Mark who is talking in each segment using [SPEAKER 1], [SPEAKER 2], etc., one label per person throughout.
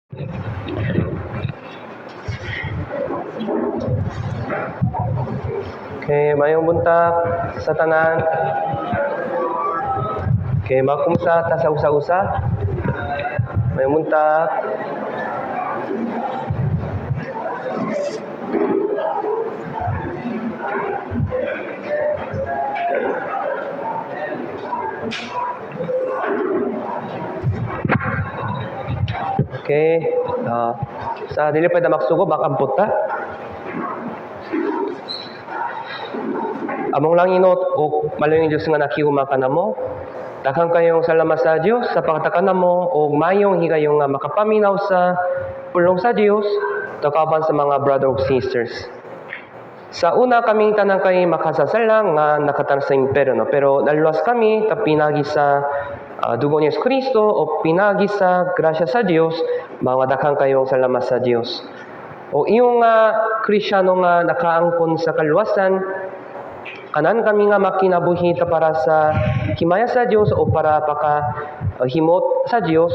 [SPEAKER 1] Okay, mayong buntag sa tanan. Okay, makumsa ta sa usa-usa. Mayong buntag. Okay, sa dili pa na maksugo makampot ta. Among lang inot o malayong Diyos nga nakihuma ka namo. Daghang kayong salamat sa Dios sa pagtaka namo o mayong higayong nga makapaminaw sa pulong sa Dios takaban sa mga brother ug sisters. Sa una kaming tanan kay makasasala nga nakatan sa imperno, pero naluwas kami ta pinagi sa dugo ni Yesu Kristo o pinagi sa grasya sa Dios, mga daghang kayong salamat sa Dios. O iyong Kristiyano nga nakaangkon sa kaluwasan, kanan kami nga makinabuhi ta para sa himaya sa Dios o para himot sa Dios.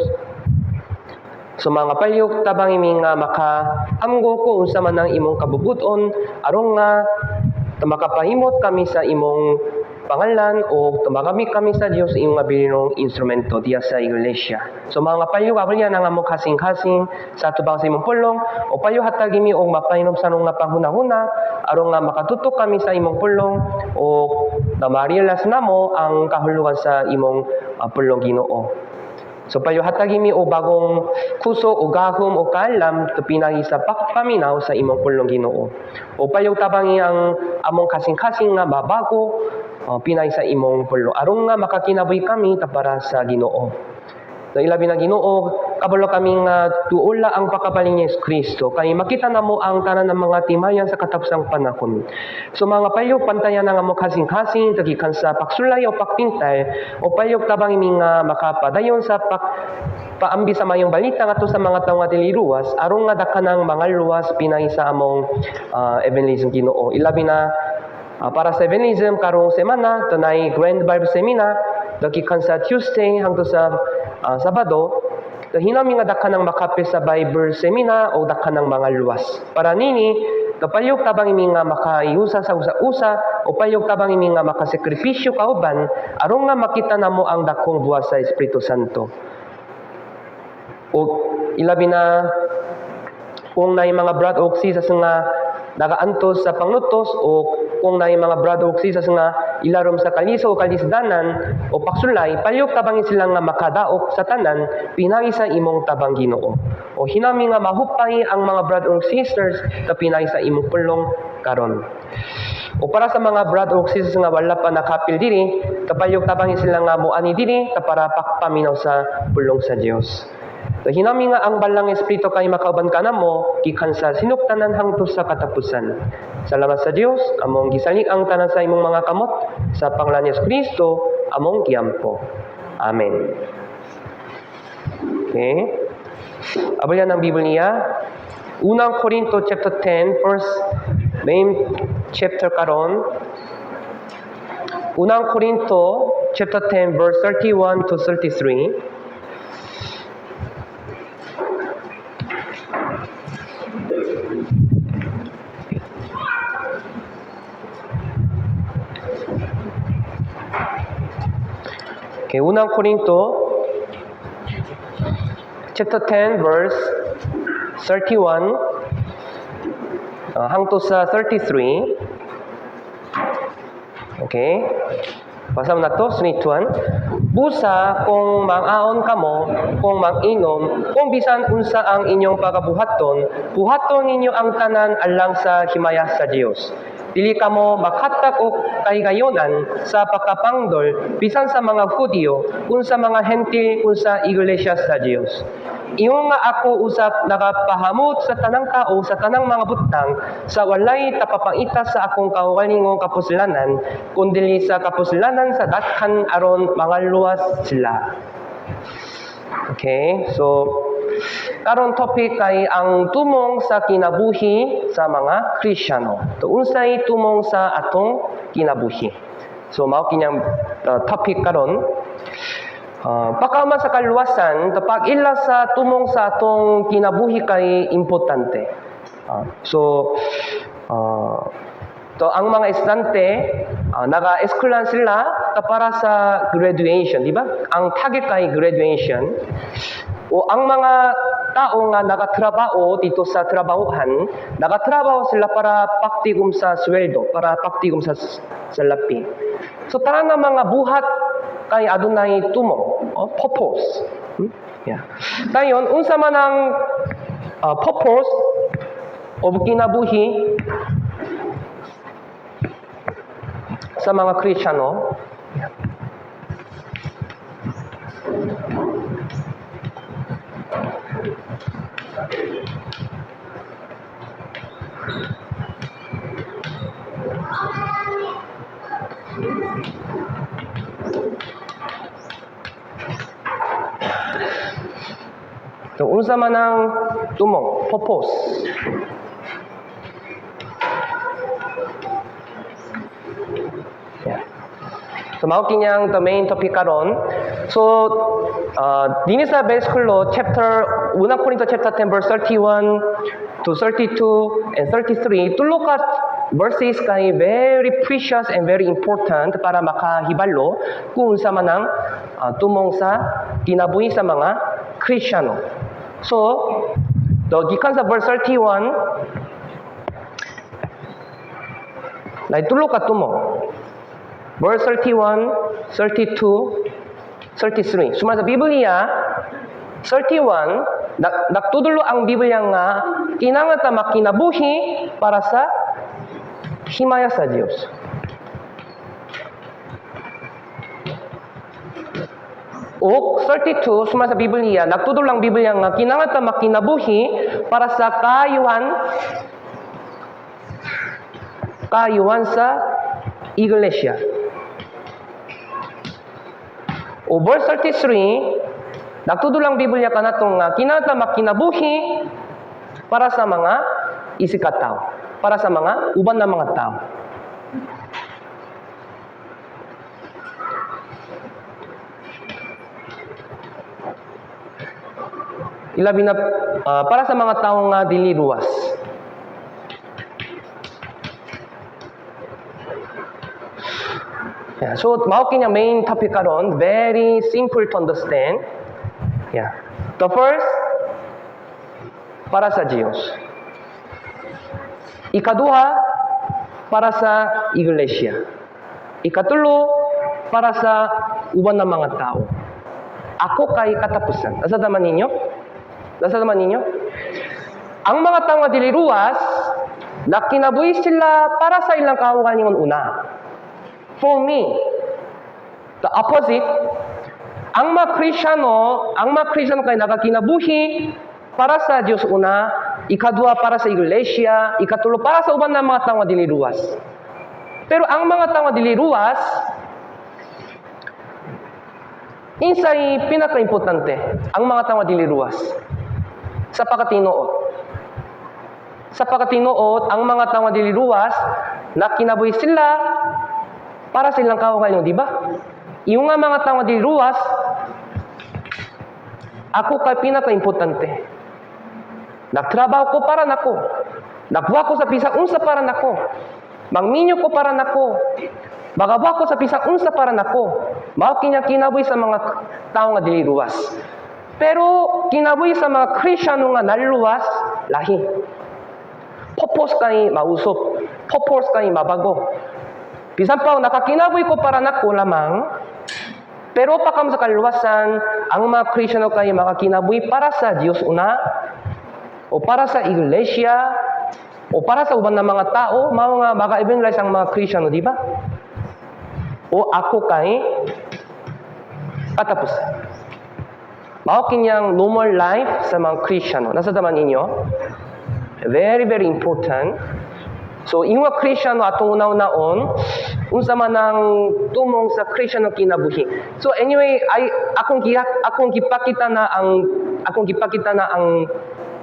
[SPEAKER 1] So mga palyog tabang imi nga makaamgo ko unsa man ang imong kabubuton aron nga makapahimot kami sa imong pangalan o tumagamit kami sa Dios imong mabilinong instrumento diya sa iglesia. So mga palyog abalya nga mo kasing-kasing sa tubang sa imong pulong o payo hatag imi og mapainom sa nga panghunahuna aron nga makatutok kami sa imong pulong o na ma-realize namo ang kahulugan sa imong pulong Ginoo. So payo hatag imi o bagong kuso o gahom o kaalam pinagi sa paminaw sa imong pulong Ginoo. O payo tabangi ang among kasing-kasing nga mabago pinay sa imong pulo aron nga makakinabuhi kami ta para sa Ginoo. So ilabi na Ginoo, kabalo kaming tuula ang pakabaling ni Yesu Kristo kay makita namo ang tanan ng mga timayan sa katapusang panahon. So mga payog pantayan nga mo kasing-kasing tagikan sa paksulay o pakpintay o payog tabang imi nga makapadayon sa paambi sa mayong balita ngadto sa mga tawo nga dili luwas aron nga dakanang mga luwas pinay sa among evangelism Ginoo. Ilabi na para sa evangelism karong semana tunay Grand Bible Seminar dagikan sa Tuesday hangtod sa Sabado, hinami nga dakanang makapil sa Bible Seminar o dakanang mga luwas. Para nini, kapayog tabang imi nga makaiusa sa usa-usa o payog tabang imi nga makasakripisyo kauban aron nga makita namo ang dakong buwas sa Espiritu Santo. O ilabi na kung naay mga brad o sisters nga nagaantos sa panglutos o kung naay mga brad o sisters nga ilarom sa kaliso o kalisdanan o paksulay, payog tabangin sila nga makadaok sa tanan pinagi sa imong tabang Ginoo. O hinami nga mahupay ang mga brad o sisters na pinagi sa imong pulong karon. O para sa mga brad o sisters nga wala pa nakapil diri, kapayog tabangin sila nga moani diri para paminaw sa pulong sa Dios. So hinami nga ang balang espiritu kay makauban ka namo gikan sa sinuptanan hangtod sa katapusan. Salamat sa Dios, among gisalik ang tanan sa imong mga kamot sa pangalan ni Yesu Kristo, among giampo. Amen. Okay. Abalyan ang Biblia. Unang Korinto chapter 10, first main chapter karon. Unang Korinto chapter 10 verse 31 to 33. Okay, unang Korinto chapter 10 verse 31 hangtod sa 33. Okay. Pasam na to, sunituan. Busa kung mang-aon kamo, kung mang-inom, kung bisan unsa ang inyong pagabuhaton, buhaton ninyo ang tanan alang sa himaya sa Dios. Dili kamo makhatag og kahigayonan sa pagkapangdol bisan sa mga Hudyo, kung sa mga Hentil, kung sa iglesia sa Dios. Ingon nga ako usap nagapahamot sa tanang tao, sa tanang mga butang, sa walay tapapangita sa akong kaugalingong kapuslanan, kundi sa kapuslanan sa daghan aron mga luwas sila. Okay, so karon topic kay ang tumong sa kinabuhi sa mga Kristiyano. So unsay tumong sa atong kinabuhi. So mao kinyang topic karon. Pagkaman sa kaluwasan, kapag ila sa tumong sa atong kinabuhi kay importante. So ang mga estudyante, naka-eskwelahan sila para sa graduation, di ba? Ang target kay graduation. O ang mga tao nga nakatrabaho dito sa trabahuhan, nakatrabaho sila para paktigum sa sweldo, para paktigum sa salapi. So tara na mga buhat kay adunay tumo, purpose. Yeah. Dayon, unsa man ang purpose o kinabuhi sa mga Kristiyano. So, unsa man ang tumong, purpose. Yeah. So, mao kinyang the main topic karon. So, dinhi sa Beskolo chapter 1 Korinto chapter 10 verse 31 to 32 and 33, tulo ka verses kay very precious and very important para makahibalo kung unsa man ang tumong sa kinabuhi sa mga Kristiyano. So, gikan sa verse 31, tulo ka tumong. Verse 31, 32, 33. Sumala sa Biblia, 31, nagtudulo ang Biblia nga kinahanglan ta makinabuhi para sa himaya sa Dios. O 32, sumala sa Biblia, nagtudulo ang Biblia nga kinahanglan ta makinabuhi para sa kayuhan sa iglesia. O verse 33, nagtudulang Biblia kanatong kinahanglan makinabuhi para sa mga isikataw, para sa mga uban na mga tao. Ilabi na para sa mga taong dili luwas. Yeah, so, mao kinya main topic karon, very simple to understand. Yeah. The first, para sa Diyos. Ikaduha, para sa iglesia. Ikatulo, para sa uban ng mga tao. Ako kay katapusan. Nasa naman ninyo? Ang mga tao nga dili ruwas, nakinabuhi sila para sa ilang kaugalingon una. For me, the opposite, ang mga Kristiyano kay nakakinabuhi para sa Diyos una, ikadua para sa iglesia, ikatulo para sa uban ng mga tao nga dili ruwas. Pero ang mga tao nga dili ruwas, insay pinaka-importante, ang mga tao nga dili ruwas. Sa pagkatinuod, ang mga tao nga dili ruwas, nakinabuhi sila para sa ilang kaugalingon, di ba? Yung nga mga tao nga dili ruwas, ako kay pinaka-importante. Nagtrabaho ko para nako. Nagbuha ko sa bisag unsa para nako. Mangminyo ko para nako. Magabuha ko sa bisag unsa para nako. Mao kinya kinabuhi sa mga tao nga dili ruwas. Pero kinabuhi sa mga Kristiyano nga naliluwas, lahi. Purpose kay mausop. Purpose kay mabago. Bisan pa nakakinabuhi ko para nako lamang, pero pakam sa kaluwasan, ang mga Kristiyano kay makakinabuhi para sa Diyos una, o para sa iglesia, o para sa uban ng mga tao, mga maka-evangelize ang mga Kristiyano, di ba? O ako kay katapusan. Mao kinyang normal life sa mga Kristiyano. Nasa daman ninyo? Very, very important. So, yung mga Kristiyano atong unaw-naon, unsa man ang tumong sa Kristiyano kinabuhi. So, anyway, akong gipakita na ang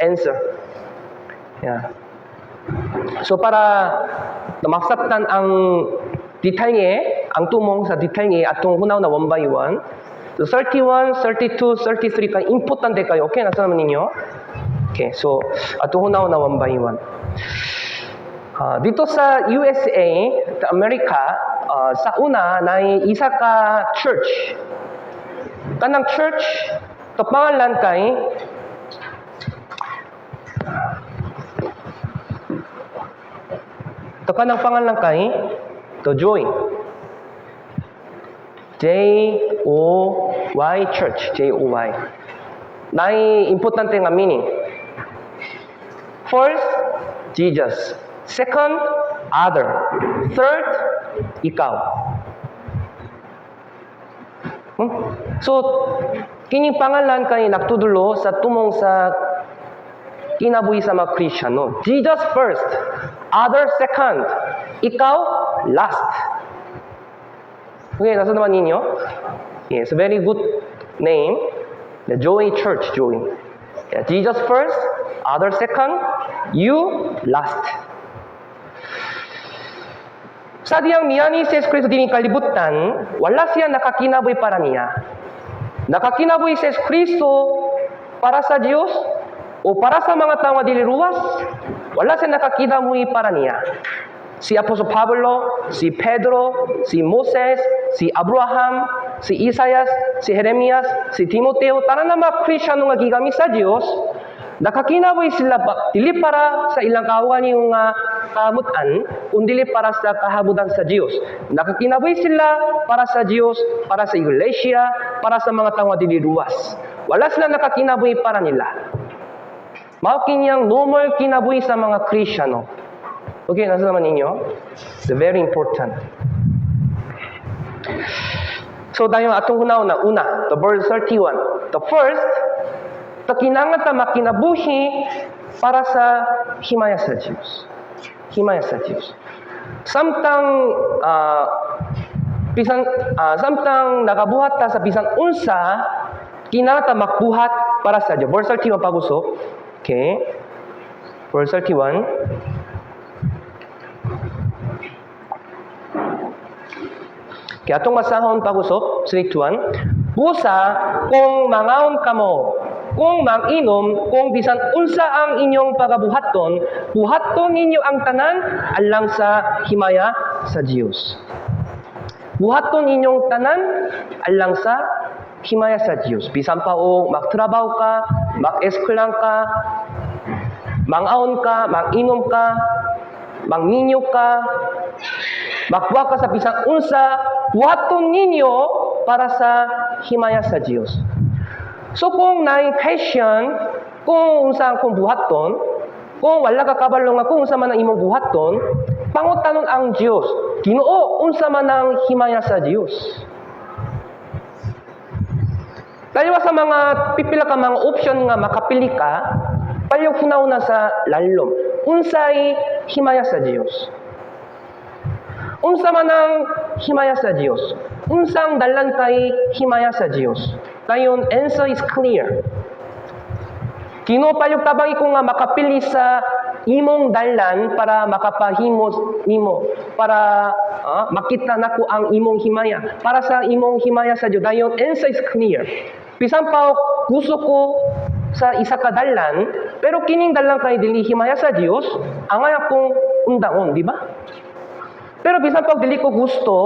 [SPEAKER 1] answer. Yeah. So, para masabtan ang detalye, ang tumong sa detalye atong unaw na one by one. So 31, 32, 33 ka importante kayo. Okay, nasa naman ninyo? Okay, so ato una-una one by one. Dito sa USA, sa Amerika, sa una na isa ka church. Kanang church, to pangalan kay to kanang pangalan kay to Joy. J-O-Y Church, J-O-Y. Nai importante nga meaning. First, Jesus. Second, other. Third, ikaw. So, kining pangalan kay nagtudulo sa tumong sa kinabuhi sa mga Kristiyano. Jesus first, other second, ikaw last. Okay, nasa naman ninyo? Yes, very good name. The Joey Church, Joey. Yeah, Jesus first, other second, you last. Sa diyang niya ni Jesus Kristo din kalibutan, wala siya nakakinaboy para niya. Nakakinaboy si Jesus Kristo para sa Diyos o para sa mga tao nga dili ruwas, wala siya nakakinaboy para niya. Si Apostol Pablo, si Pedro, si Moses, si Abraham, si Isaias, si Jeremias, si Timoteo, tanan na mga Kristiyano nga gigamit sa Dios, nakakinaboy sila dili para sa ilang kawan yung kamutan, kundi para sa kahabudan sa Dios. Nakakinaboy sila para sa Dios, para sa iglesia, para sa mga tao nga dili ruwas. Wala sila nakakinaboy para nila. Mao kinyang normal kinabuhi sa mga Kristiyano. Okay, nasa naman ninyo? It's very important. So, tayo atong una, the verse 31. The first, kinangan ta makinabuhi para sa himaya sa Diyos. Himaya sa Diyos. Samtang samtang nakabuhat ta sa bisan unsa, kinangan ta makbuhat para sa Diyos. Verse 31 pag-usok. Okay. Verse 31. Kaya itong masahon pag-usok, 31, busa kung mangaon kamo, kung manginom, kung bisan unsa ang inyong pagabuhaton, buhaton ninyo ang tanan alang sa himaya sa Diyos. Buhaton inyong tanan alang sa himaya sa Diyos. Bisan pa o magtrabaho ka, mag-eskwelahan ka, mangaon ka, manginom ka, mangninyo ka, magbuhat ka sa bisan unsa, buhaton ninyo para sa himaya sa Diyos. So kung na-question, kung unsa kung buhaton, kung wala ka kabalo nga kung unsa man ang imong buhaton, pangutanon ang Diyos. Ginoo, unsa man ang himaya sa Diyos. Dahil sa mga pipila ka mga option nga makapili ka, payo una sa lalom. Unsay himaya sa Diyos. Unsa man ang himaya sa Diyos? Unsang dalan kay himaya sa Diyos? Kayon, answer is clear. Kinopayog tabang iko nga makapili sa imong dalan para makapahimos nimo, para makita nako ang imong himaya, para sa imong himaya sa Diyos. Dayon, answer is clear. Bisan pa gusto ko sa isa ka dalan, pero kining dalan kay dili himaya sa Diyos, angay akong undaon, di ba? Pero bisan pag dili ko gusto,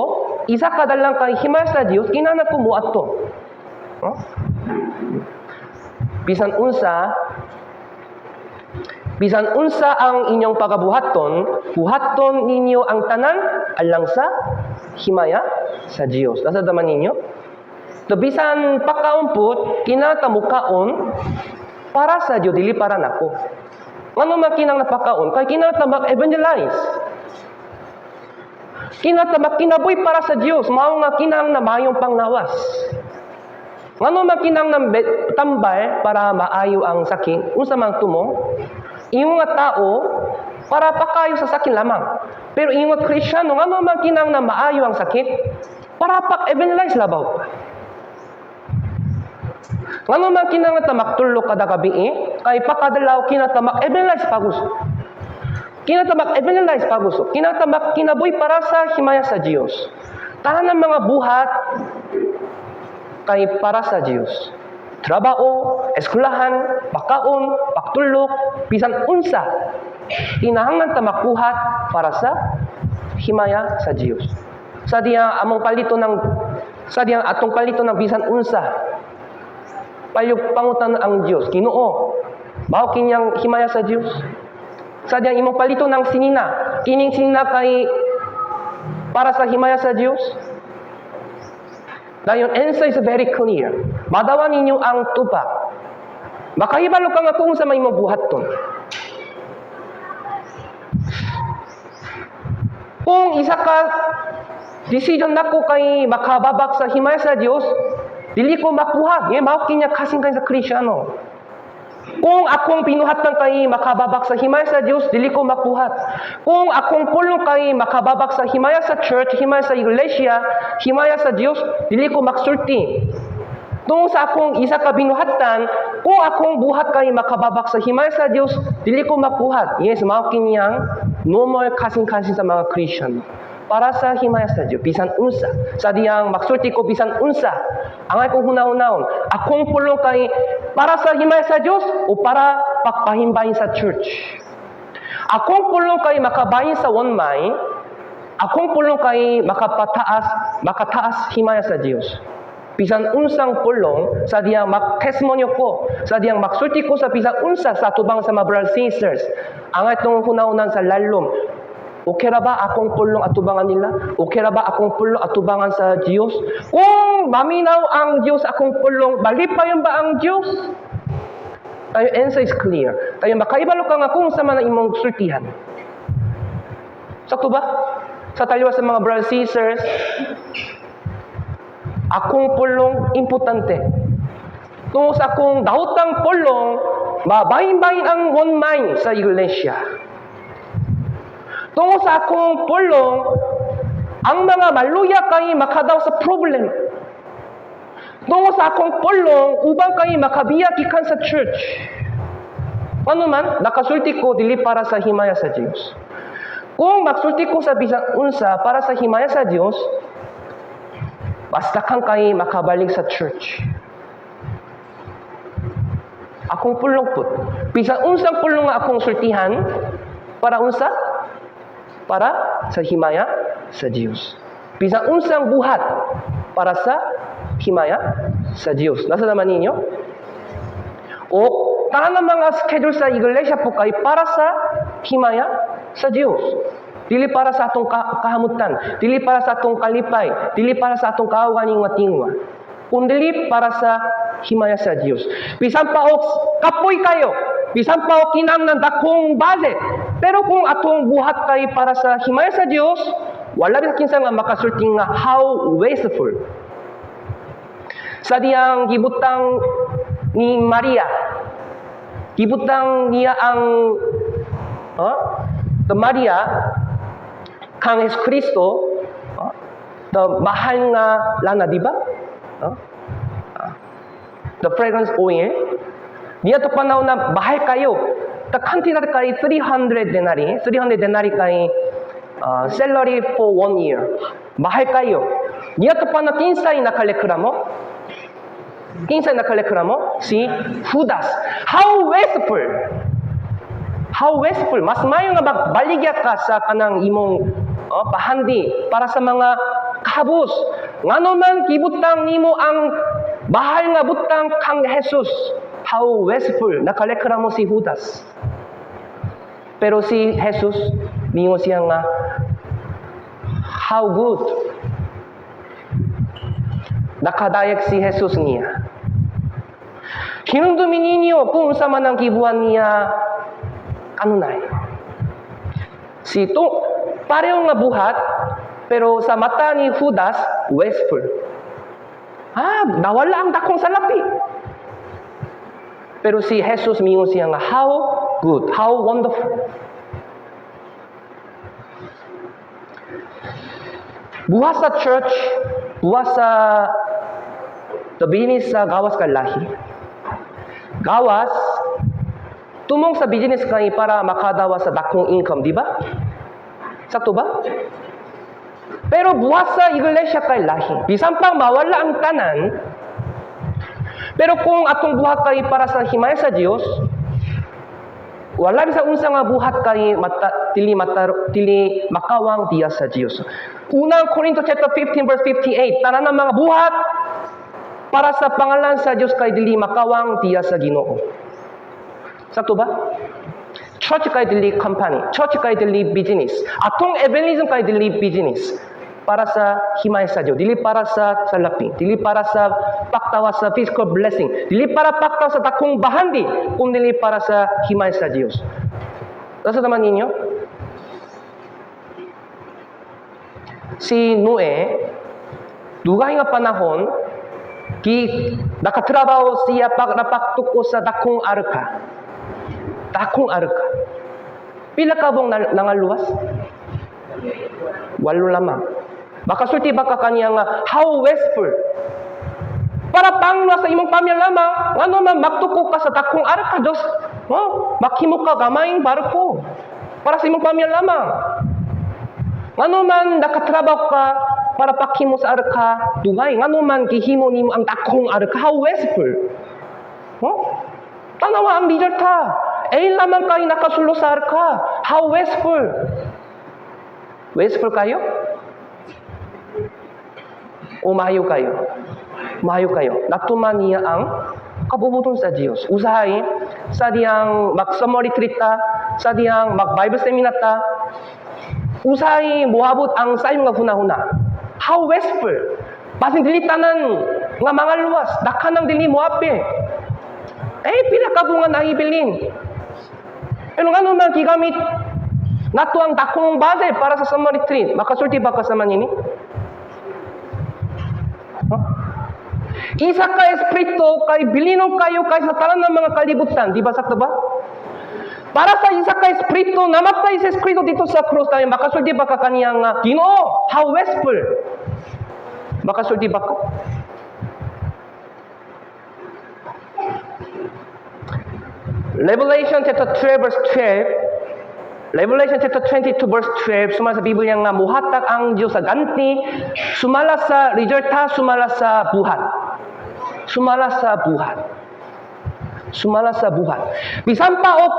[SPEAKER 1] isa ka dalang kay himaya sa Dios, kinahanglan ko muadto. Bisan unsa ang inyong pagabuhaton, buhaton ninyo ang tanan alang sa himaya sa Dios. Nasa daman ninyo? So bisan pakaumpot, kinahanglan mukaon para sa Dios, dili para nako. Ngano man kinahanglan napakaon, kay kinahanglan mag-evangelize. Kinaboy para sa Diyos, mao nga kinang na mayong panglawas. Ngano man kinang na tambal para maayo ang sakit, unsa man tumong, imo nga tao para pakayo sa sakit lamang. Pero imo nga Kristiyano, ngano man kinang na maayo ang sakit, para pak-evangelize labaw. Ngano man kinang na maktulo kada gabi, kay pakadalaw kinatamak evangelize paguso. Kinatamak-evangelize paguso. Kinatamak-kinaboy para sa himaya sa Diyos. Tahan ng mga buhat, kay para sa Diyos. Trabaho, eskwelahan, pagkaon, pagtulog, bisan unsa, kinahanglan ta makuhat para sa himaya sa Diyos. Sadyang atong palito ng bisan unsa, pangutan ang Diyos. Ginoo, mao kinyang himaya sa Diyos. Sadyang imong palito ng sinina, kining sinina kay para sa himaya sa Diyos. Dahil yung answer is very clear. Madawa ninyo ang tupa. Makahibalo ka nga kung sa may imong buhaton. Kung isa ka decision nako kay makababak sa himaya sa Diyos, dili ko makuha. Mao kinya kasing sa Kristiyano. Kung akong pinuhatan kay makababak sa himaya sa Diyos, dili ko makuha. Kung akong pulong kay makababak sa himaya sa church, himaya sa iglesia, himaya sa Diyos, dili ko maksulti. Kung sa akong isa ka binuhatan, kung akong buhat kay makababak sa himaya sa Diyos, dili ko makuha. Yes, mao kinyang normal kasing-kasing sa mga Christian. Para sa himaya sa Diyos, bisan unsa. Sa diyang maksulti ko bisan unsa. Angay kong hunaw-hunaw, akong pulong kay para sa himaya sa Diyos o para pagpahimbahin sa church. Akong pulong kay makabahin sa one mind, akong pulong kay makataas himaya sa Diyos. Bisan unsang pulong, sa diyang mag-tesmonyo ko, sa diyang maksulti ko sa bisan unsa sa tubang sa mga brothers and sisters. Angay tong hunaw-hunaw sa lalom, okay ra ba akong pulong atubangan nila? Okay ra ba akong pulong atubangan sa Diyos? Kung maminaw ang Diyos akong pulong, malipayon ba ang Diyos? Tayo answer is clear. Tayo makaibalo ka nga kung sa mga imong sultihan. Sakto ba? Sa taliwa sa mga brothers and sisters, akong pulong importante. Kung sa akong daotang pulong, mabahin-bahin ang one mind sa iglesia. Tungo sa akong pulong, ang mga maluya kay makadaw sa problem. Tungo sa akong pulong, ubang kay makabiyak ikan sa church. Ano man, nakasulti ko dili para sa himaya sa Diyos. Kung magsulti ko sa bisang unsa para sa himaya sa Diyos, basta kang kay makabalik sa church. Akong pulong po. Bisang unsang pulong nga akong sultihan, para unsa? Para sa himaya sa Diyos. Bisang unsang buhat para sa himaya sa Diyos. Nasa naman ninyo? O tahan ng mga schedule sa iglesia po kay para sa himaya sa Diyos. Dili para sa atong kahamutan, dili para sa atong kalipay, dili para sa atong kaawganing matingwa. Kundi para sa himaya sa Diyos. Bisan pa o kapoy kayo, bisan pa o kinang ng dakong budget. Pero kung atong buhat kay para sa himaya sa Diyos, wala rin kinsa nga makasulting nga how wasteful. Sa diyang gibutang ni Maria, gibutang niya ang Maria kang Yesus Kristo, mahal nga lana, di ba? The fragrance oil. Niya to panaw na bahal kayo. The quantity kay 300 denari. 300 denari kay salary for 1 year. Bahal kayo. Niya to panaw kinsay nakalekramo. Kinsay nakalekramo? Si Judas. How wasteful! How wasteful! Mas mayo nga magbaligya ka sa kanang imong pahandi para sa mga kahabos. Ngano man kibutang nimo ang bahal nga butang kang Jesus. How wasteful! Nakalekramo si Judas. Pero si Jesus, ningo siya nga, how good! Nakadayak si Jesus niya. Kinundumi ninyo kung sa man ang kibuan niya, kanunay. Si ito, pareho nga buhat, pero sa mata ni Judas, wasteful. Nawala ang dakong salapi. Pero si Jesus, mingon siya nga, how good, how wonderful. Buhat sa church, buhat sa business sa gawas ka lahi. Gawas, tumong sa business kay para makadawa sa dakong income, di ba? Sakto ba? Pero buhat sa iglesia kay lahi. Bisan pang mawala ang tanan, Pero kung atong buhat kay para sa himaya sa Dios, wala sa unsa nga buhat kay dili makawang diya sa Dios. Unang Korinto chapter 15 verse 58, tanan ng mga buhat para sa pangalan sa Dios kay dili makawang diya sa Ginoo. Sakto ba? Church kay dili company, church kay dili business. Atong evangelism kay dili business. Para sa himaya sa Dios, dili para sa salapi, dili para sa paktawa sa physical blessing, dili para paktawa sa takong bahandi, kundi dili para sa himaya sa Dios. Nasa naman ninyo? Si Noe, dugay nga panahon, nakatrabaho siya napaktuko sa dakong arka. Dakong arka. Pila ka bang nangaluwas? 8 lamang. Makasulti baka kanya nga, how wasteful. Para pangla sa imong pamilya lamang, ano man, magtuko ka sa dakong arka, Diyos. Maghimo ka gamayng barko. Para sa imong pamilya lamang. Ano man, nakatrabaho ka, para paghimo sa arka, dugay. Ano man, gihimo nimo ang dakong arka, how wasteful. Tanawa ang leader ka. Lamang kayo nakasulo sa arka, how wasteful. Wasteful kayo? Umayo kayo. Umayo kayo. Natuman niya ang kabubuton sa Diyos. Usahay, sa diyang mag-samoritrita, sa diyang mag-Bible seminar ta, usahay, buhabot ang sa iyong hunahuna. How wasteful. Basin dili tanan nga mga luwas, dakanang dili mo api. Pila ka bunga na ibilin. Pero nga naman gigamit nato ang dakong base para sa Samaritan. Makasulti ba ka sa manini? Isa ka espiritu kay bilinong kayo kay sa tanan ng mga kalibutan. Di ba sakto ba? Para sa isa ka espiritu, namatay sa espiritu dito sa krus tayo. Makasulti ba ka kaniyang Ginoo? How wasteful. Makasulti ba ka? Revelation chapter 12 verse 12, Revelation chapter 22 verse 12, sumala sa Biblia nga muhatag ang Diyos sa ganti, sumala sa resulta, sumala sa buhat. Sumala sa buhat. Sumala sa buhat. Bisan pa og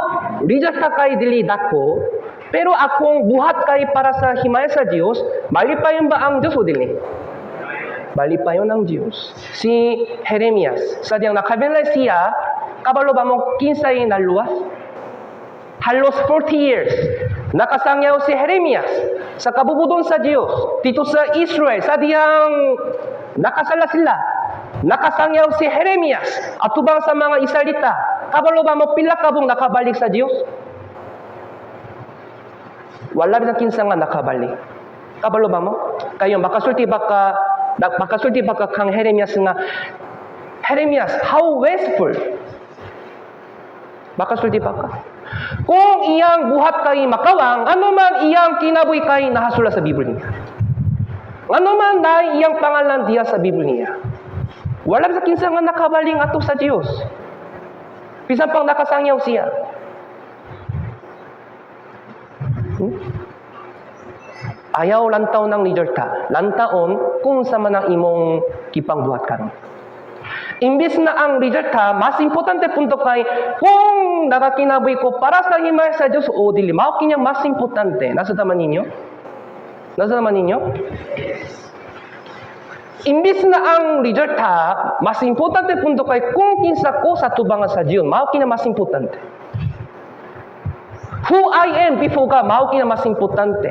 [SPEAKER 1] resulta kay dili dako, pero akong buhat kay para sa himaya sa Diyos, malipayon ba ang Diyos o dili? Malipayon ang Diyos. Si Jeremias, sa diyang nakabenlay siya, kabalo ba mo 15 na luwas? Halos 40 years. Nakasangyaw si Jeremias sa kabubudon sa Diyos dito sa Israel. Sa diyang nakasala sila. Nakasangyaw si Jeremias at tubang sa mga Israelita. Kabalo ba mo pila kabong nakabalik sa Diyos? Wala rin ang kinsa nga nakabalik. Kabalo ba mo? Kayo, makasulti ba ka kang Jeremias nga, Jeremias, how wasteful. Makasulti ba ka? Kung iyang buhat kay makawang, ano man iyang kinabuhi kay nahasula sa Biblia niya. Ano man na iyang pangalan diya sa Biblia niya. Wala sa kinsa nga nakabaling ato sa Diyos. Bisan pang nakasangyaw siya. Ayaw lantaw ng leader ta. Lantaon kung sa man ang imong kipangbuhat karon. Imbis na ang leader ta, mas importante punto kay kung nakakinaboy ko para sa himaya sa Diyos o dili. Mao kinyang mas importante. Nasa naman ninyo? Nasa naman ninyo? Imbis na ang leader ta, mas importante punto kay kung kinsa ko sa tubangan sa Diyon. Mao kinyang mas importante. Who I am before God, mao kinyang mas importante.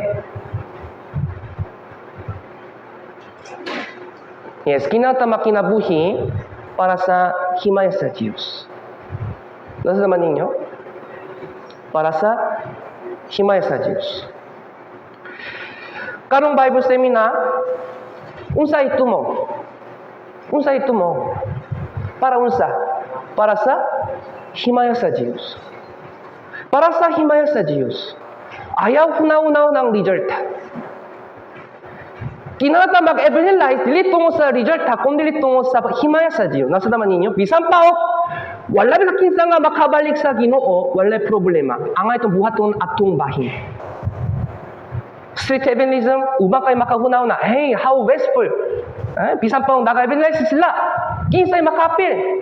[SPEAKER 1] Yes, kinata makinabuhi para sa himaya sa Diyos. Nasa naman ninyo? Para sa himaya sa Diyos. Karong Bible seminar, unsa ito mo? Unsa ito mo? Para unsa? Para sa himaya sa Diyos. Para sa himaya sa Diyos. Ayaw hunaw-hunaw ng leader ta. Kinata mag-evangelize, dili tungo sa result ha, kung dili tungo sa himaya sa Diyo. Nasa naman ninyo, bisan pa wala na kinsa nga makabalik sa Ginoo, wala problema. Ang itong buhaton atong bahin. Street evangelism, ubang kay makahunaw na, hey, how wasteful. Bisan pa nag-evangelize sila, kinsay makapil.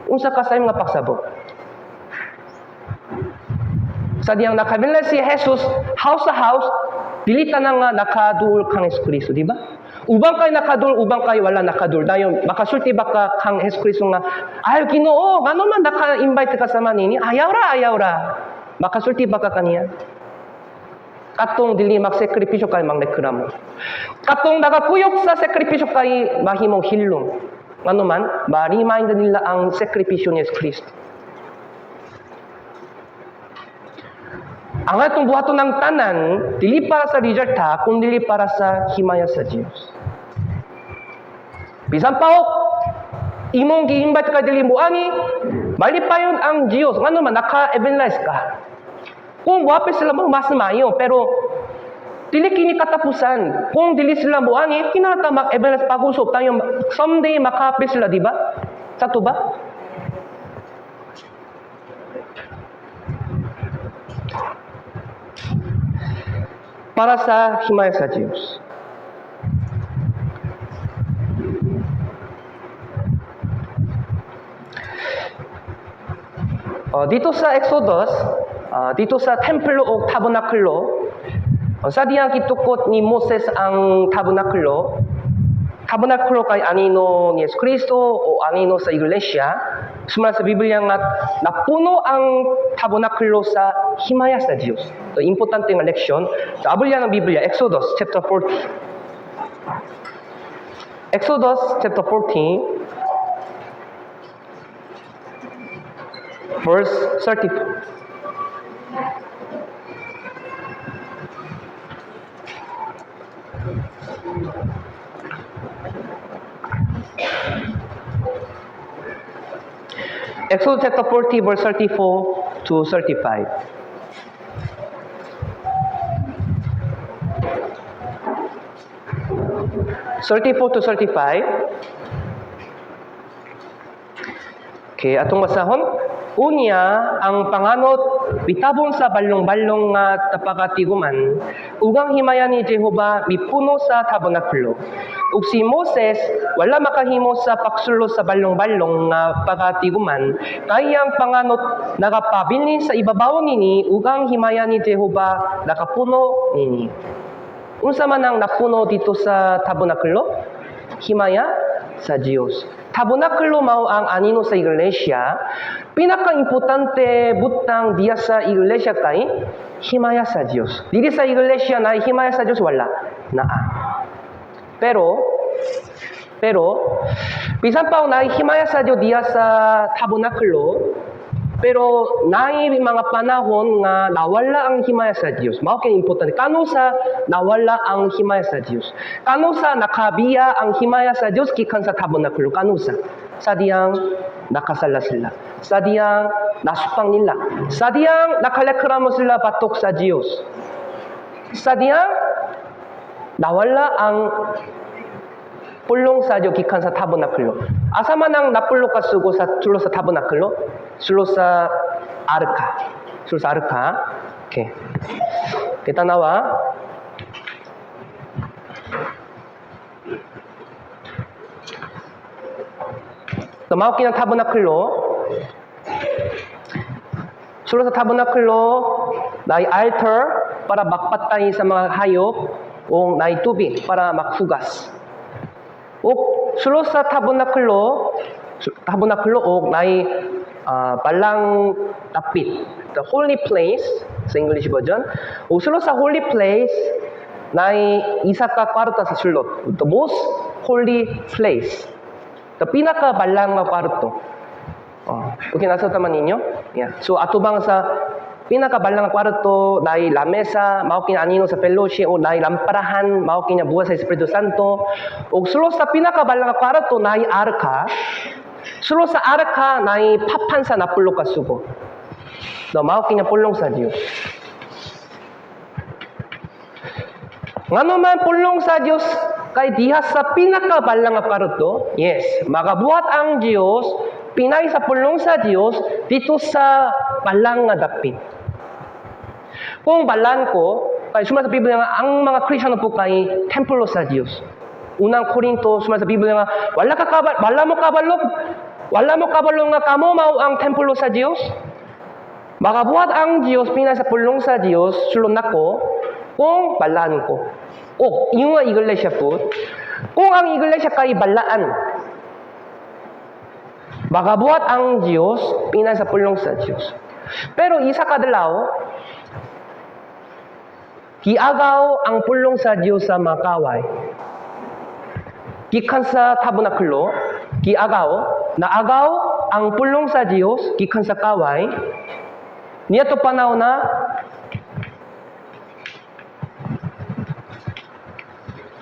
[SPEAKER 1] Unsa ka sa imong nga pagsabot? Sa diyang nakabinla si Jesus, house sa house, dili tanang nga nakadul kang Hesus Kristo, di ba? Ubang kay nakadul, ubang kay wala nakadul. Dayon, makasulti ba ka kang Hesus Kristo nga, ay, Ginoo, ano man naka-invite ka sa manini? Ayaw ra. Makasulti ba ka kaniya? Katong dili magsakripisyo kay mangreklamo. Katong nagakuyog sa sakripisyo kay mahimong hilom. Ano man, ma-remind nila ang sakripisyo ni Hesus Kristo. Ang atong buhaton ng tanan, dili para sa resulta, kundi para sa himaya sa Dios. Bisan pa imong gi-invite ka dili moangi, malipayon ang Dios. Ngano man naka-evangelize ka. Kung wapis sila mo mas mayo, pero dili kini katapusan. Kung dili sila moangi, kinahanglan mag-evangelize pag-usop tayo someday makapis sila, di ba? Sa tuba? Para sa himaya sa Diyos. Dito sa Exodus, dito sa templo o tabernakulo, sa diyang kitukot ni Moses ang tabernakulo kay anino ni Yesus Kristo o anino sa iglesia, sumala sa Biblia nga napuno ang tabernakulo sa himaya sa Diyos. So, importante nga leksyon. Sa abulya ng Biblia, Exodus chapter 40. Exodus chapter 14, verse 34. Exodus chapter 40, verse 34 to 35. to 35. Okay, atong masahon. Unya, ang panganot, bitabon sa balong-balong nga tapakatiguman, ugang himaya ni Jehova mipuno sa tabernakulo. Ug si Moses, wala makahimo sa paksulo sa balong-balong nga pakatiguman, kayang panganot nakapabilin sa ibabaw nini, ugang himaya ni Jehova nakapuno nini. Unsa man ang napuno dito sa tabernakulo? Himaya sa Dios. Tabernakulo mao ang anino sa iglesia. Pinaka-importante butang diya sa iglesia kay himaya sa Dios. Dili sa iglesia na himaya sa Dios wala naa. Pero bisan pa na himaya sa Dios diya sa tabernakulo, pero naay mga panahon nga nawala ang himaya sa Dios. Mao kay importante. Kano sa nawala ang himaya sa Dios? Kano sa nakabiya ang himaya sa Dios gikan sa tabernakulo? Kano sa diyang nakasala sila. Sa diyang nasupang nila. Sa diyang nakalekramo sila batok sa Dios. Sa diyang nawala ang pulong sa Dios gikan sa tabernakulo. Asa man ang napulong ka sugo sa sulo sa tabernakulo? Sulo sa arka. Sulo sa arka. Okay. Kita nawa. Tumaw kinang tabernakulo. Sulo sa tabernakulo, naay altar para bakpatay sa mga hayop o naay tubig para makfugas. O sulo sa tabernakulo o naay balang tapit. The holy place sa English version. O sulo sa holy place naay isa ka kwarto sa sulod. The most holy place. The pinaka-balang na kwarto. Okay, nasa taman ninyo? Yeah. So, atubang sa pinaka-balang na kwarto, dahil lamesa, mao kina-anino sa fellowship, o dahil lamparahan, mao kina-buwas sa Espiritu Santo. O sulo sa pinaka-balang na kwarto, dahil arka. Sulo sa arka, dahil papan sa napulong kasugo. So, mao kina-pulong sa Diyos. Ngano man pulong sa Diyos, kay diha sa pinakabalang nga kwarto, yes, makabuhat ang Diyos, pinay sa pulong sa Diyos, dito sa balang nga dapit. Kung balan ko, kay sumala sa Biblia nga, ang mga Kristiyano po kay templo sa Diyos. Unang Korinto, sumala sa Biblia nga, wala mo kabalog, Wala mo kabalo nga kamo mao ang templo sa Diyos. Makabuhat ang Diyos pinasa pulong sa Diyos sulod nako kung balaan ko. O, yung nga iglesia po, kung ang iglesia kay balaan, makabuhat ang Diyos pinasa pulong sa Diyos. Pero isa kadalaw, giagaw ang pulong sa Diyos sa makaway. Gikan sa tabernakulo, naagaw ang pulong sa Diyos, gikan sa kaway, niya to panaw na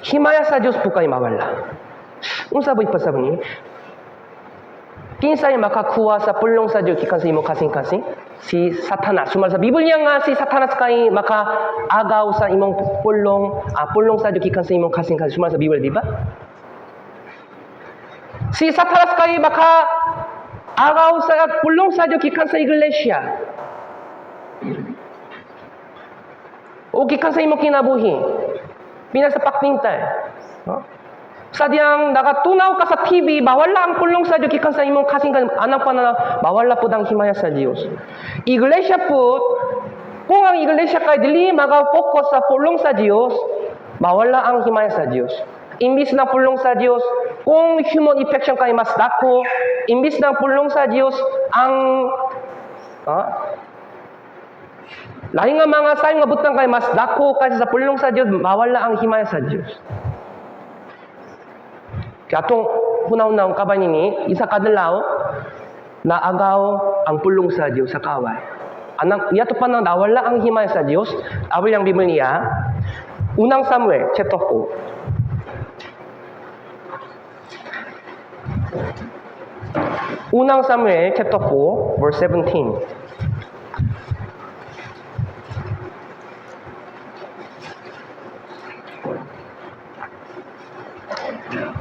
[SPEAKER 1] himaya sa Diyos po kayo mawala. Kung sabi pa sabi niya, kinsay makakuha sa pulong sa Diyos, gikan sa imo kasing-kasing, si Satanas. Sumal sa Biblia nga si Satanas kay makaagaw sa imong pulong sa Diyos, gikan sa imong kasing-kasing. Sumal sa Biblia, di ba? Si Satanas kay makaagaw sa pulong sa Diyos, gikan sa iglesia. O gikan sa imong kinabuhi. Pinasa pakpintay. No? Sadyang nakatunaw ka sa TV, bawal lang ang pulong sa Diyos, gikan sa imong kasing-kasing, anang pananaw, bawal lang po ang himaya sa Diyos. Iglesia po, kung ang iglesia kay dili mag-focus sa pulong sa Diyos, bawal lang ang himaya sa Diyos. Imbis ng pulong sa Diyos, kung human affection kay mas dako, imbis ng pulong sa Diyos, ang lahi nga mga sayang nga butang kay mas dako kasi sa pulong sa Diyos, bawal lang ang himaya sa Diyos. Kaya itong hunaw-hunaw kabay nini, isa kadalaw, naagaw ang pulong sa Diyos sa kaway. Niya to pa nang wala ang himaya sa Diyos, awil ang Biblia, unang Samuel, chapter 4. Unang Samuel, chapter 4, verse 17.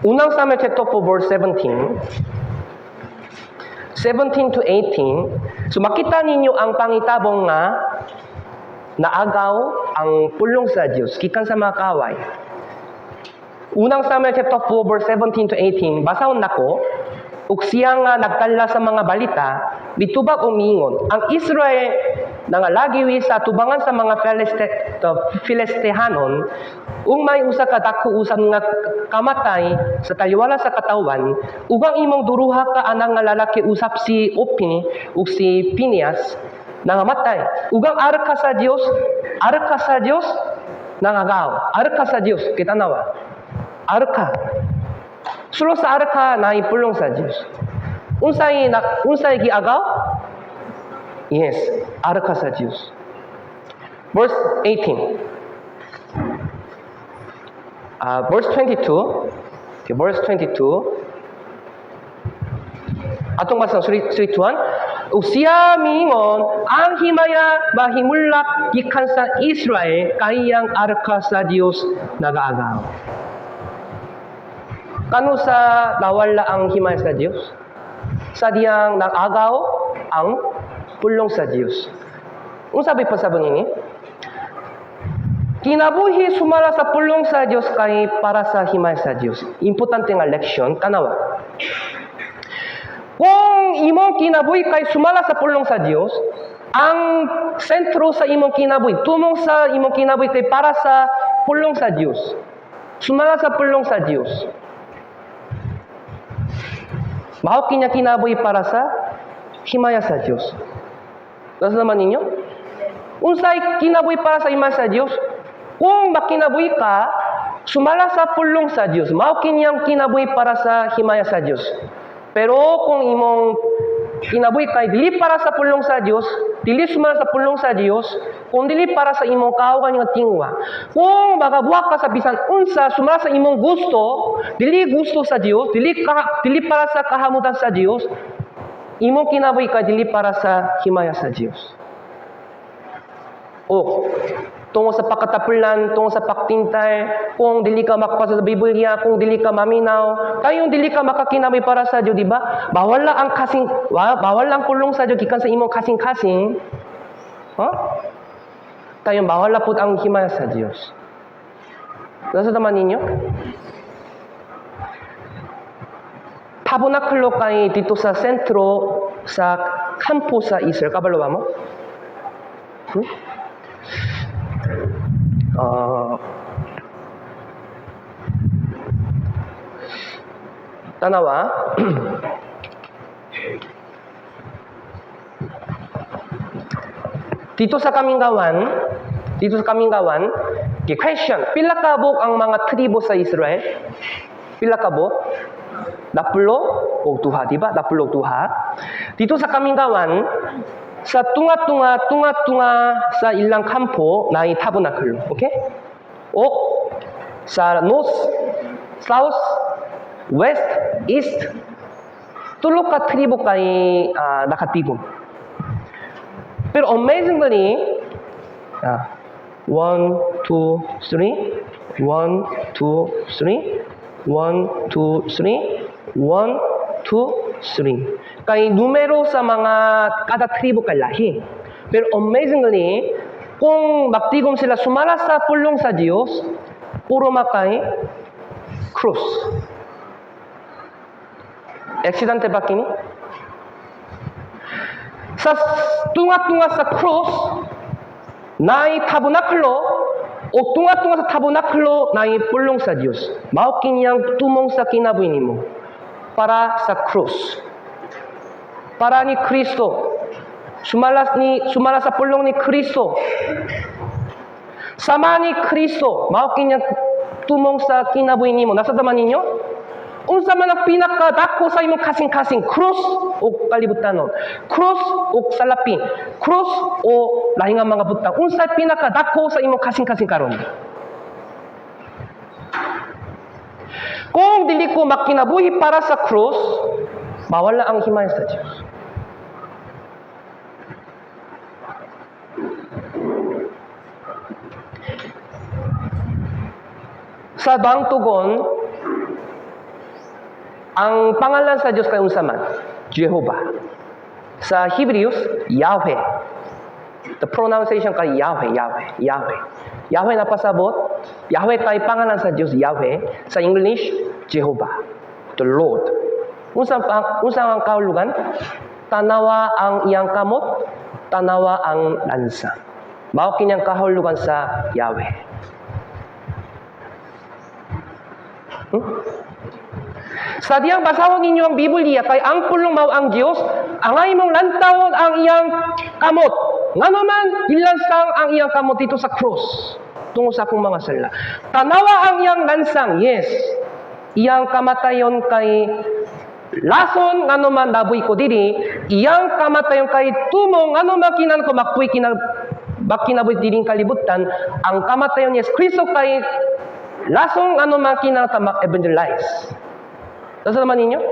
[SPEAKER 1] Unang Samuel chapter 4 verse 17 to 18. So makita ninyo ang pangitabong nga naagaw ang pulong sa Diyos gikan sa mga kaway. Unang Samuel chapter 4 verse 17 to 18. Basahon nako ug siya nga nagtala sa mga balita bitubag umingon ang Israel nangalagiwi sa tubangan sa mga Filistehanon ug may usa ka dako usab nga kamatay sa taliwala sa katawan ug ang imong duruha ka anak nga lalaki usab si Opni ug si Pinias nangamatay ug ang arka sa Dios nangagaw. Arka sa Dios kita nawa. Arka sulo sa arka na ipulong sa Dios. Unsay giagaw? Yes, arka sa Dios. Verse 18. Verse 22. Okay, verse 22. Atong basang sulit-sulit-tuan. Usiya mingon, ang himaya mahimulak gikan sa Israel, kayang arka sa Dios nagaagaw. Kano sa nawala ang himaya sa Dios? Sadyang nag-agaw ang pulong sa Dios. Kung sabi pa sa bangini, kinabuhi sumala sa pulong sa Dios kay para sa himaya sa Dios. Importante nga leksyon, kanawa. Kung imong kinabuhi kay sumala sa pulong sa Dios, ang sentro sa imong kinabuhi, tumong sa imong kinabuhi kay para sa pulong sa Dios. Sumala sa pulong sa Dios. Mahal kinya kinabuhi para sa himaya sa Diyos. Nasa naman ninyo? Unsay kinabuhi para sa himaya sa Diyos? Kung makinabuhi ka, sumala sa pulong sa Diyos. Mahal kinyang kinabuhi para sa himaya sa Diyos. Pero kung imong kinabuhi kay dili para sa pulong sa Diyos, dili sumala sa pulong sa Diyos, kung dili para sa imong kahugan nga tingwa. Kung magabuhat ka sa bisan unsa sumala sa imong gusto, dili gusto sa Diyos, dili para sa kahamutan sa Diyos, imong kinabuhi kay dili para sa himaya sa Diyos. O tungo sa pagkatapulan, tungo sa pagtintay, kung dili ka makapasa sa Biblia, kung dili ka maminaw, kayong dili ka makakinabuhi para sa Diyos, di ba? Bawal lang pulong sa Diyos gikan sa imong kasing-kasing. Tayong bawal lang pud ang himaya sa Diyos. Nasa naman ninyo? tabernakulo kay dito sa sentro sa kampo sa Israel. Kabalo ba mo? Tanawa. Dito sa Kaminggawan, question, pila kabok ang mga tribo sa Israel? Pila kabok? 22, di ba? 22. Dito sa Kaminggawan, sa tunga sa ilang kampo na tabernacle, okay? O sa north, south, west, east, tulo ka tribo kay nakatibon. Pero amazingly, 1, 2, 3, 1, 2, 3, 1, 2, 3, 1, 2, 3. Kay numero sa mga kada tribo kay lahi. Pero amazingly, kung magtigom sila sumala sa pulong sa Diyos, puro makay krus. Aksidente ba kini? Sa tunga sa krus, naay tabernakulo o tunga sa tabernakulo naay pulong sa Diyos. Mao kinyang tumong sa kinabuhi nimo para sa krus. Para ni Kristo. Sumala sa pulong ni Kristo. Sama ni Kristo. Mao kinyang tumong sa kinabuhi nimo. Nasa daman ninyo? Unsa man ang pinakadako sa imong kasing-kasing, krus o kalibutanon, krus o salapi, krus o lahi nga mga butang. Unsa pinakadako sa imong kasing-kasing karon? Kung dili ko makinabuhi para sa krus, mawala ang himaya sa Diyos. Sa bang tugon, ang pangalan sa Diyos kay unsa man? Jehovah. Sa Hebrews, Yahweh. The pronunciation kay Yahweh. Yahweh na pasabot. Yahweh kay pangalan sa Diyos, Yahweh. Sa English, Jehovah. The Lord. Unsa ang kahulugan? Tanawa ang iyang kamot, tanawa ang lansa. Mao kinyang kahulugan sa Yahweh. Sa diyang basahon ninyo ang Biblia, kay ang pulong mao ang Diyos, ang imong lantawon ang iyang kamot. Ngano man, ilansang ang iyang kamot dito sa cross, tungo sa akong mga sala. Tanawa ang iyang lansang, yes. Iyang kamatayon kay lason, ngano man nabuy ko diri, iyang kamatayon kay tumong, ngano man kinan ko makpuy kinabuy diring kalibutan, ang kamatayon yes, Kristo kay lasong ano man kinan ka mak-evangelize. Nasa naman ninyo?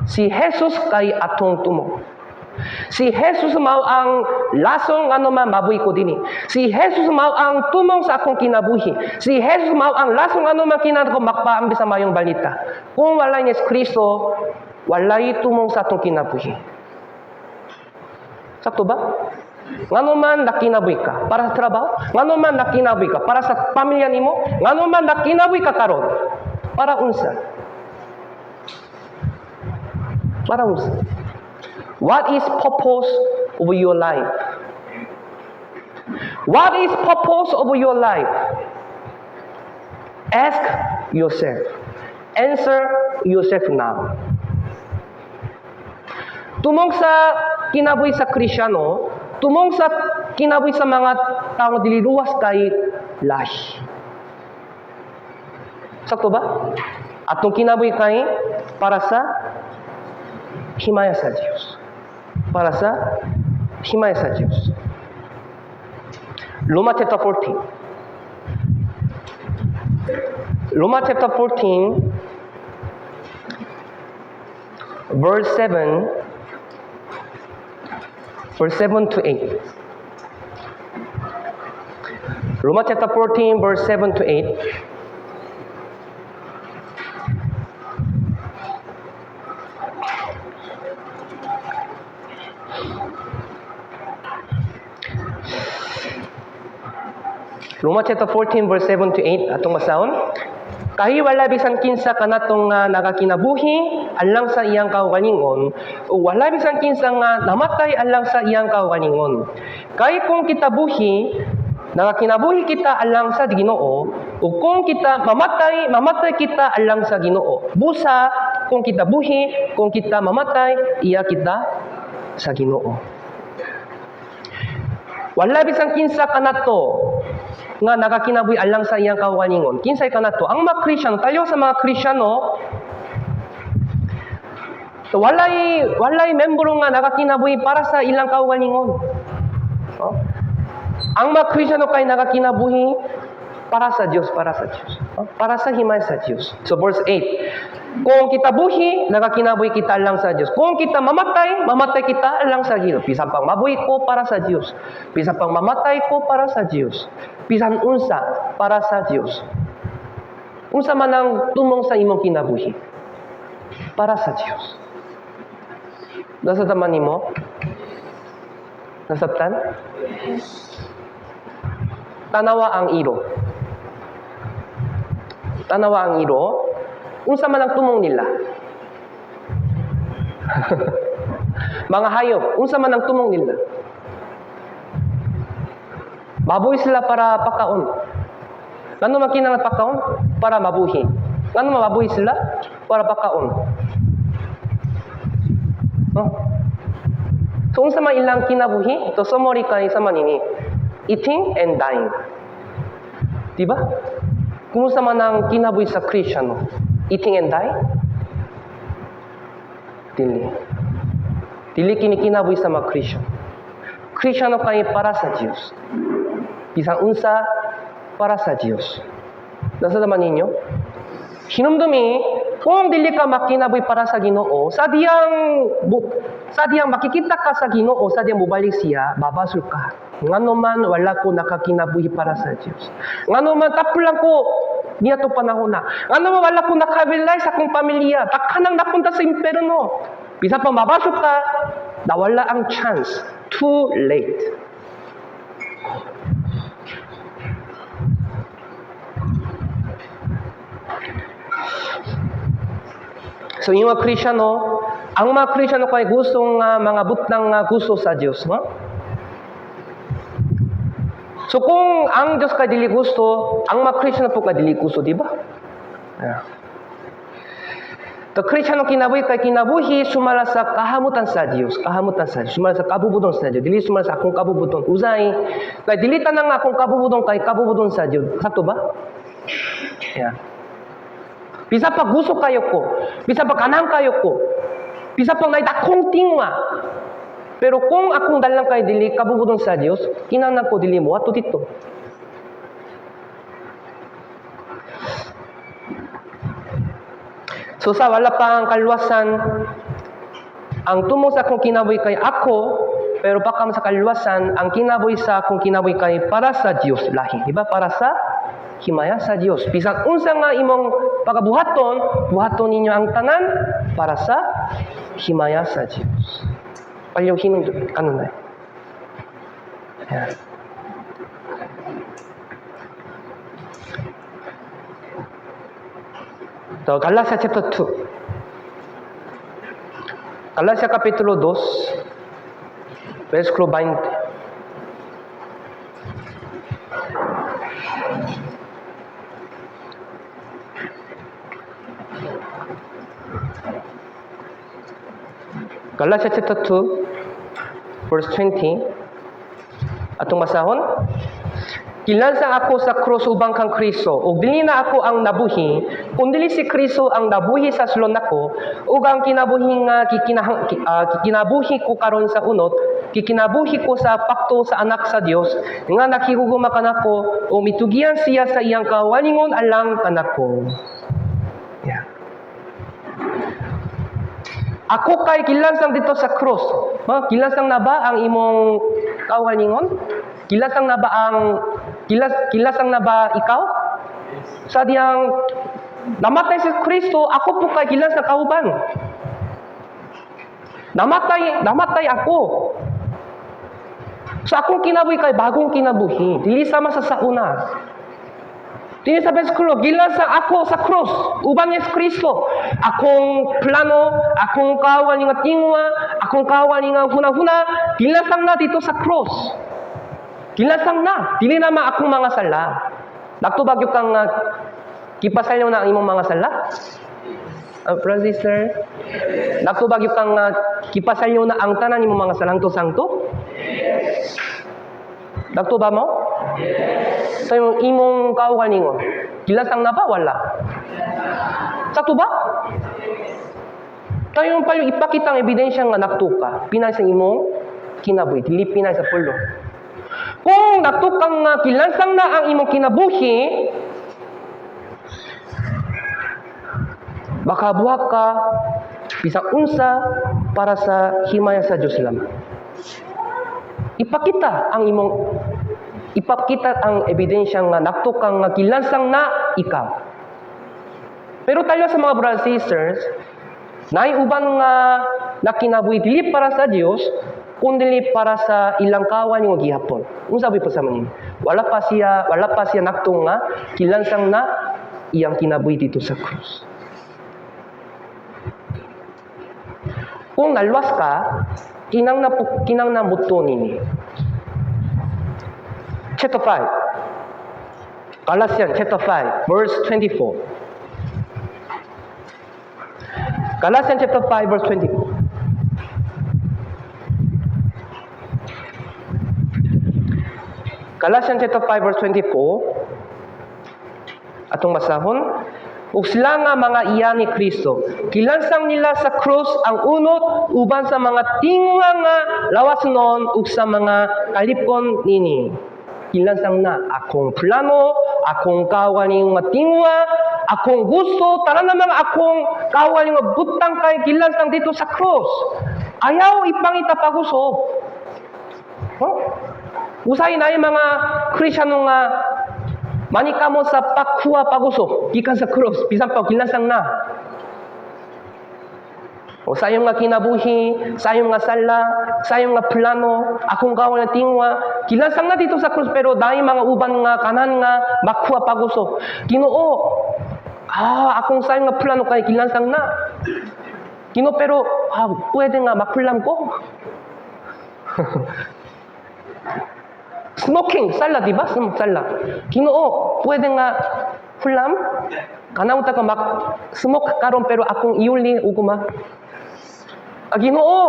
[SPEAKER 1] Si Jesus kay atong tumong. Si Jesus mao ang lasong ano man mabuhi ko dinhi. Si Jesus mao ang tumong sa akong kinabuhi. Si Jesus mao ang lasong ano man kinan ko makpaambi sa mayong balita. Kung wala ni Kristo, walay tumong sa atong kinabuhi. Sakto ba? Ngano man nakinabuhi ka para sa trabaho? Ngano man nakinabuhi ka para sa pamilya nimo? Ngano man nakinabuhi ka karon? Para unsa? Para unsa? What is purpose of your life? What is purpose of your life? Ask yourself. Answer yourself now. Tumong sa kinabuhi sa Kristiyano, tumong sa kinabuhi sa mga taong dililuwas kay lahi. Sakto ba? Atong kinabuhi kay para sa himaya sa Diyos. Para sa himaya sa Diyos. Roma chapter 14. Roma chapter 14 verse 7 to 8. Roma chapter 14 verse 7 to 8. Roma chapter 14 verse 7 to 8 atong masahon. Kahit wala bisan kinsa kanatong nga nakakinabuhi alang sa iyang kaugalingon, o wala bisan kinsa nga namatay alang sa iyang kaugalingon. Kahit kung kita buhi, nakakinabuhi kita alang sa Ginoo, o kung kita mamatay kita alang sa Ginoo. Busa, kung kita buhi, kung kita mamatay, iya kita sa Ginoo. Wala bisan kinsa kanato nga nakakinabuhi alang sa iyang kaugalingon. Kinsay kanato? Ang mga Kristyano, tayo sa mga Kristyano, walay membro nga nakakinabuhi para sa ilang kaugalingon. Oh? Ang mga Kristyano kay nakakinabuhi para sa Diyos. Para sa himay sa Diyos. So verse 8, kung kita buhi, nakakinabuhi kita lang sa Diyos. Kung kita mamatay kita lang sa Diyos. Bisan pang mabuhi ko para sa Diyos. Bisan pang mamatay ko para sa Diyos. Bisan unsa para sa Diyos. Unsa man ang tumong sa imong kinabuhi. Para sa Diyos. Nasabtan nimo? Nasabtan? Tanawa ang iro. Unsa man ang tumong nila. Mga hayop, unsa man ang tumong nila. Baboy sila para pakaon. Ngano man kinahanglan pakaon? Para mabuhi. Ngano mabuhi sila? Para pakaon. So unsa man ilang kinabuhi? Ito summary kay sa manini. Eating and dying. Diba? Kumusta man ang kinabuhi sa Kristyano? Eating and dying? Dili kinabuhi sa mga Kristyano. Kristyano kay para sa Diyos. Isang unsa para sa Diyos. Nasa naman ninyo? Hinumdumi, kung dili ka makinabuhi para sa Ginoo, sadyang makikita ka sa Ginoo, sadyang mubalik siya, babasol ka. Ngano man wala ko nakakinabuhi para sa Diyos. Ngano man tapulang ko niya to panahon na. Ngano man wala ko nakabilay sa akong pamilya. Takanang napunta sa imperno. Bisa pa mabasok ka, nawala ang chance. Too late. So yung mga Kristyano, ang mga Kristyano kay gustong mga butang gusto sa Diyos, no? So kung ang Diyos kay dili gusto, ang mga Kristyano po kay dili gusto, di ba? Yeah. The Kristyano kinabuhi sumala sa kahamutan sa Diyos, sumala sa kabubudon sa Diyos, dili sumala sa akong kabubudon. Usay, kay dili tanang akong kabubudon kay kabubudon sa Diyos. Sakto ba? Yeah. Bisa pa gusto kayo ko. Bisa pa kanang kayo ko. Bisa pa naidakong tingwa. Pero kung akong dalang kayo dili kabubudon sa Diyos, kinahanglan ko dili mo ato dito. So sa wala pa ang kaluwasan, ang tumong sa akong kinabuhi kay ako, pero baka sa kaluwasan, ang kinabuhi sa akong kinabuhi kay para sa Diyos lahi. Diba? Para sa himaya sa Diyos. Bisan unsa nga imong buhaton ninyo ang tanan para sa himaya sa Diyos. Ayaw hinundot. Ano na? Ayan. So, Galacia chapter 2. Galacia capítulo 2, versículo 20. Galatia chapter 2, verse 20. Atong masahon. Kilansang ako sa krus ubang kang Kristo, ug dili na ako ang nabuhi, kundi si Kristo ang nabuhi sa sulod nako, ug ang kinabuhi nga kikinabuhi ko karon sa unot, kikinabuhi ko sa pakto sa anak sa Dios, nga nakihuguma kanako, o mitugian siya sa iyang kawalingon alang kanako. Yeah. Ako kay kilansang dito sa cross. Kilansang na ba ang imong kawalingon? Kilansang na ba ikaw? Sa diyang namatay si Kristo, ako po kay kilas na kauban. Namatay ako. Sa akong kinabuhi kay bagong kinabuhi. Dili sama sa sauna. Dini sa krus, gilansang ako sa krus. Ubang Yesus Kristo. Akong plano, akong kawan nga tingwa, akong kawan nga huna-huna, gilansang na dito sa krus. Gilansang na. Dili naman akong mga sala. Naktubag yung kang kipasalyo na ang imong mga sala. Brother, sister, naktubag yung kang kipasalyo na ang tanan imong mga salang-to-sangto? Naktuba mo? Yes. So yung imong kauhan ninyo, gilasang na ba? Wala. Sakto ba? Tayo yung payo ipakita ang ebidensya nga naktuka, pinay sa imong kinabuhi, dili pinay sa pulo. Kung naktukang nga kilansang na ang imong kinabuhi, baka buhak ka bisang unsa para sa himaya sa Diyos lamang. Ipakita ang ebidensya nga naktukang nga kilansang na ikaw. Pero tayo sa mga brothers and sisters, naiuban nga nakinabuhi dili para sa Dios, kundi para sa ilang kawan yung gihapon. Unsa sabi po sa mga wala pa siya naktung nga kilansang na iyang kinabuhi dito sa krus. Kung nalwas ka, kinang na muto nini. Chapter 5. Galatians chapter 5, verse 24. Galatians chapter 5, verse 24. Galatians chapter 5, verse 24. Atong basahon. Ug sila nga mga iya ni Kristo, kilansang nila sa krus ang unot uban sa mga tingwa nga lawas noon ug sa mga kalipon nini. Kilansang na akong plano, akong kawan nga tingwa, akong gusto, tara na mga akong kawan nga butang kay kilansang dito sa krus. Ayaw ipangita paguso. Usay na yung mga Kristiyano nga manika mo sa pakhuwa paguso, gikan sa krus, bisan pa kilansang na. O sayong nga kinabuhi, sayong nga sala, sayong nga plano, akong kawan na tingwa, kilansang na dito sa krus, pero dahil mga uban nga kanan nga makhuwa paguso. Ginoo, akong sayong nga plano kay kilansang na. Ginoo, pero pwede nga makulam ko. Smoking, sala, di ba? Sala. Ginoo, pwede nga hulam? Kanaw ta ka smoke karon pero akong iuli uguma. Ginoo,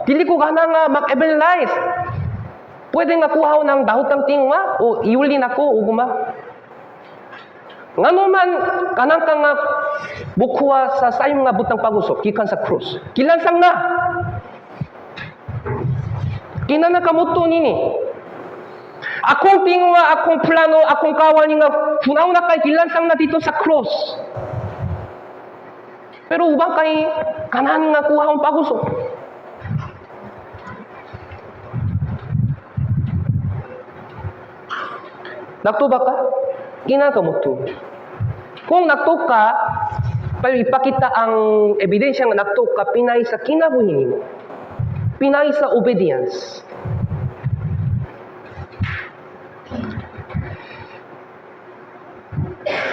[SPEAKER 1] dili ko gana nga mag-evangelize. Pwede nga kuhaw ng dahutang tingwa o iuli nako uguma. Ngano man kanang ka nga bukwa sa sayong nga butang pagusok gikan sa krus. Kilansang na. Kinana kamuto nini. Akong tingwa, akong plano, akong kawan nga funaw na kay kilansang na dito sa cross. Pero ubang kay kanan nga kuha ang paguso. Nagtuba ka? Ginagamuto. Kung nagtuka, pero ipakita ang ebidensya nga nagtuka, pinay sa kinabuhi mo. Pinay sa obedience.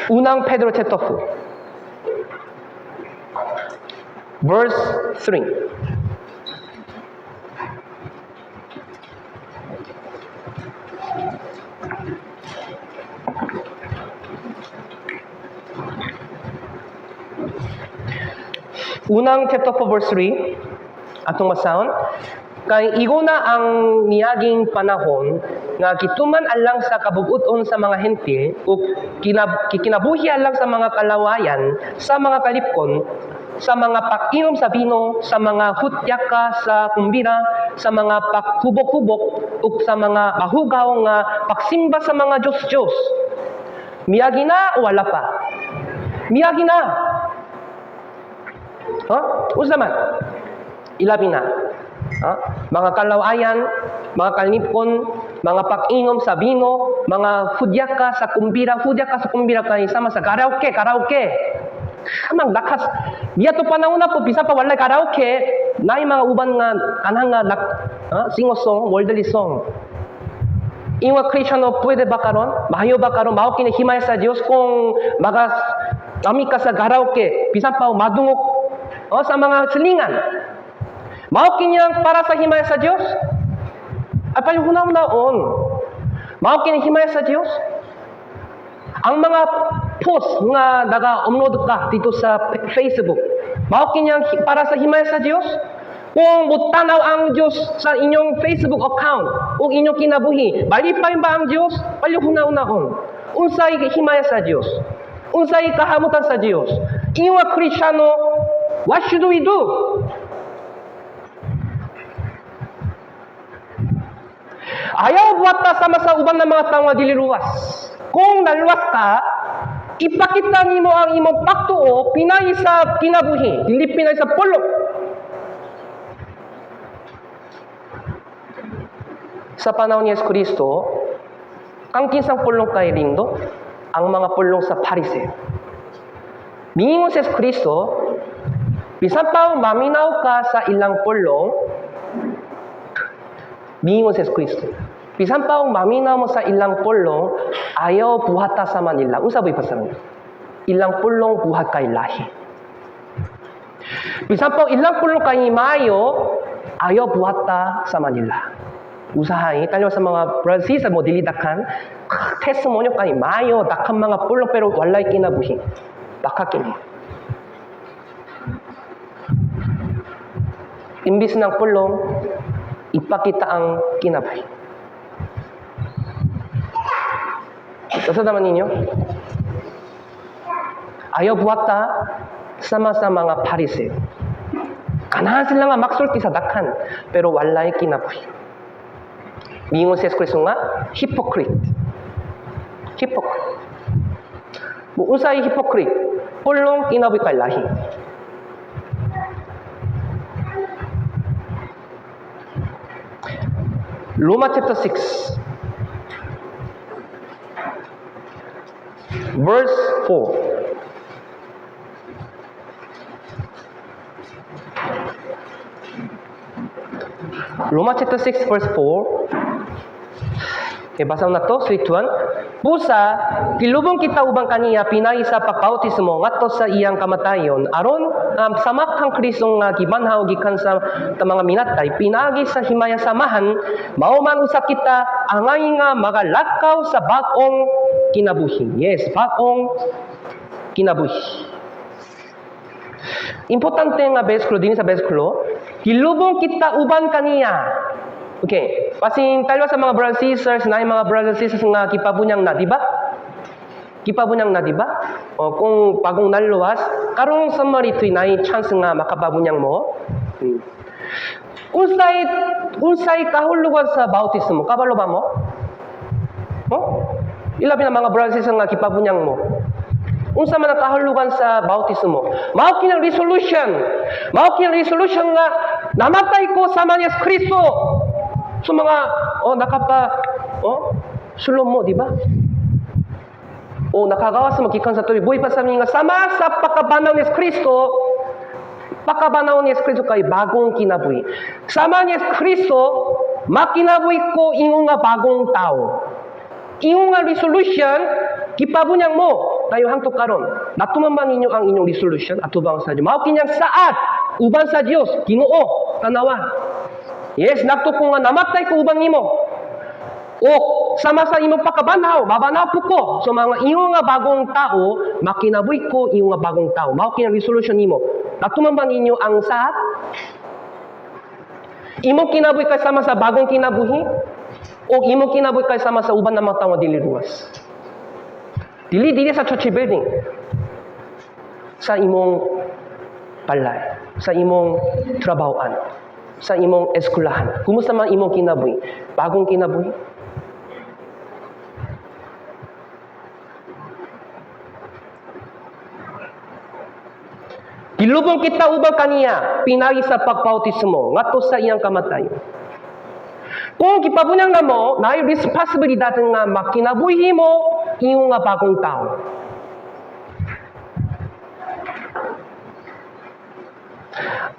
[SPEAKER 1] Unang Pedro chapter 4, verse 3. Unang chapter 4, verse 3, atong masahon. Kay igo na ang niyaging panahon nga kituman alang sa kabubuton sa mga hentil ug kikinabuhi alang sa mga kalawayan, sa mga kalipkon, sa mga pag-inom sa bino, sa mga hutyaka sa kumbira, sa mga paghubok-hubok ug sa mga mahugaw nga pagsimba sa mga Diyos-Diyos. Miyagi na o wala pa? Miyagi na. Usa man? Ilabi na. Mga kalawayan, mga kalipon, mga pag-inom sa bino, mga hudyaka sa kumbira kay sama sa karaoke. Amang lakas. Biya to panahon na po, bisa pa wala karaoke, na mga uban nga, kanang nga, singo song, worldly song. Ingat Kristiyano, pwede ba karon? Mahayo ba karon? Mao kini himaya sa Dios kung kami ka sa karaoke, bisan pa madungok sa mga silingan. Mao kini para sa himaya sa Dios? Ay payo hunaon. Mao kini himaya sa Dios? Ang mga post nga naga-upload ka dito sa Facebook, mao kini para sa himaya sa Dios? Kung mutanaw ang Diyos sa inyong Facebook account o inyong kinabuhi, malipay ba ang Diyos? Palyo hunaon. Unsay himaya sa Diyos? Unsay kahamutan sa Diyos? Inyong Kristiyano, what should we do? Ayaw buwata sama sa uban ng mga tao nga dili luwas. Kung naluwas ka, ipakita nimo ang imong pagtuo pinay sa kinabuhi, dili pinay sa pulong. Sa panahon ni Yesu Kristo, ang kinsang pulong kay Lindo, ang mga pulong sa Pariseo. Mingon si Yesu Kristo, bisan pa maminaw ka sa ilang pulong, mingon si Yesu Kristo, bisan pa maminaw mo sa ilang pulong, ayaw buhata sa Manila. Unsa ba ipasang? Ilang pulong buhat kay lahi. Bisan pa ilang pulong kay mayo, ayaw buhata sa Manila. Usahay, tayo sa mga Francis mo dilidakan, testimony kay mayo, dakang mga pulong pero walay kinabuhi. Baka kini. Imbis ng pulong, ipakita ang kinabuhi. Kasi naman ninyo, ayaw buwata sama sa mga Pariseo. Kanahan sila nga maksulti sa dakan, pero walay kinabuhi. Mingon si Yesu Kristo nga, hypocrite. Hypocrite. Unsay hypocrite? Pulong kinabuhi kay lahi. Roma chapter 6, verse 4. Roma chapter 6, verse 4. Okay, basa na to, sweet one. Pusa, kilubong kita ubang kaniya, pinay sa pagpautismo, ngadto sa iyang kamatayon, aron samak kang Kristong nga gibanhaw gikan sa mga minatay, pinagi sa himaya samahan, mauman usap kita, angay nga magalakaw sa bagong kinabuhi. Yes, bagong kinabuhi. Importante nga bersikulo din sa bersikulo, kilubong kita uban kaniya. Okay, pasing tayo sa mga brothers and sisters, na yung mga brothers and sisters nga kipabunyang na, di ba? Kipabunyang na, di ba? O kung pagong naluwas, karong sa maritoy na yung chance nga makapabunyang mo. Unsay kahulugan sa bautismo, kabalo ba mo? Ilabi na mga brothers and sisters nga kipabunyang mo. Unsa man ang kahulugan sa bautismo? Mao kinang resolution. Mao kinang resolution nga namatay ko sa ni Yesu Kristo. So mga sulom mo, di ba? Nakagawas sa magikan sa tuloy. Buhay pa sa mga nga sama sa pakabanaw ni Yesu Kristo. Pakabanaw ni Yesu Kristo kay bagong kinabuhi. Sama ni Yesu Kristo, makinabuhi ko ingon nga bagong tao. Ingon nga resolution, kipabunyang mo. Tayo hangtod karon. Natumamban ninyo ang inyong resolution at tubang sa Dios. Mao kinyang saad uban sa Dios, Ginoo, tanawa. Yes, nakto ko nga namatay ko uban nimo. O sama sa imong pagkabanhaw, babanaw po ko. So mga iyo nga bagong tao, makinabuhi ko iyo nga bagong tao. Mao kinyang resolution nimo. Natumamban ninyo ang saad. Imong kinabuhi kay sama sa bagong kinabuhi o imong kinabuhi kay sama sa uban na mga tao dili luwas. Dili sa church building. Sa imong palay, sa imong trabahoan, sa imong eskwelahan. Kumusta man imong kinabuhi? Bagong kinabuhi? Kilubong kita ubang kaniya, pinagi sa pagpautismo, ngadto sa iyang kamatayon. Kung kipabunyang na mo, na yung responsibilidad nga makinabuhi mo, iyong nga bagong tao.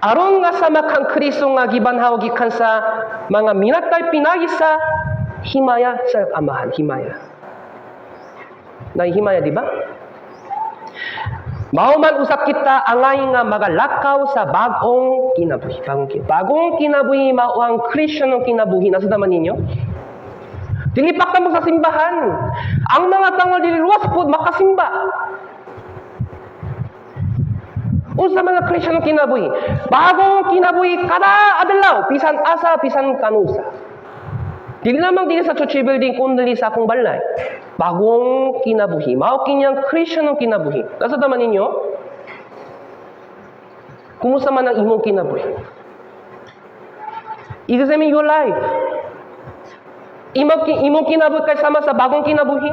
[SPEAKER 1] Aron nga sa makang Kristo nga gibanhaw gikan sa mga minatay pinagi sa himaya sa amahan, himaya. Himaya, di ba? Mauman usap kita alay nga magalakaw sa bagong kinabuhi. Bagong kinabuhi, mao ang Kristiyanong kinabuhi. Nasa naman ninyo? Dilipak na mo sa simbahan. Ang mga tao dililuwas po, makasimba. Unsa mga Kristiyanong kinabuhi? Bagong kinabuhi kada adlaw, bisan asa, bisan kanusa. Dili lamang dili sa church building kundi sa akong balay. Bagong kinabuhi. Mao kinyang Kristiyanong kinabuhi. Nasa naman ninyo? Kumusta man ang imong kinabuhi? Examine your life. Imong kinabuhi kay sama sa bagong kinabuhi?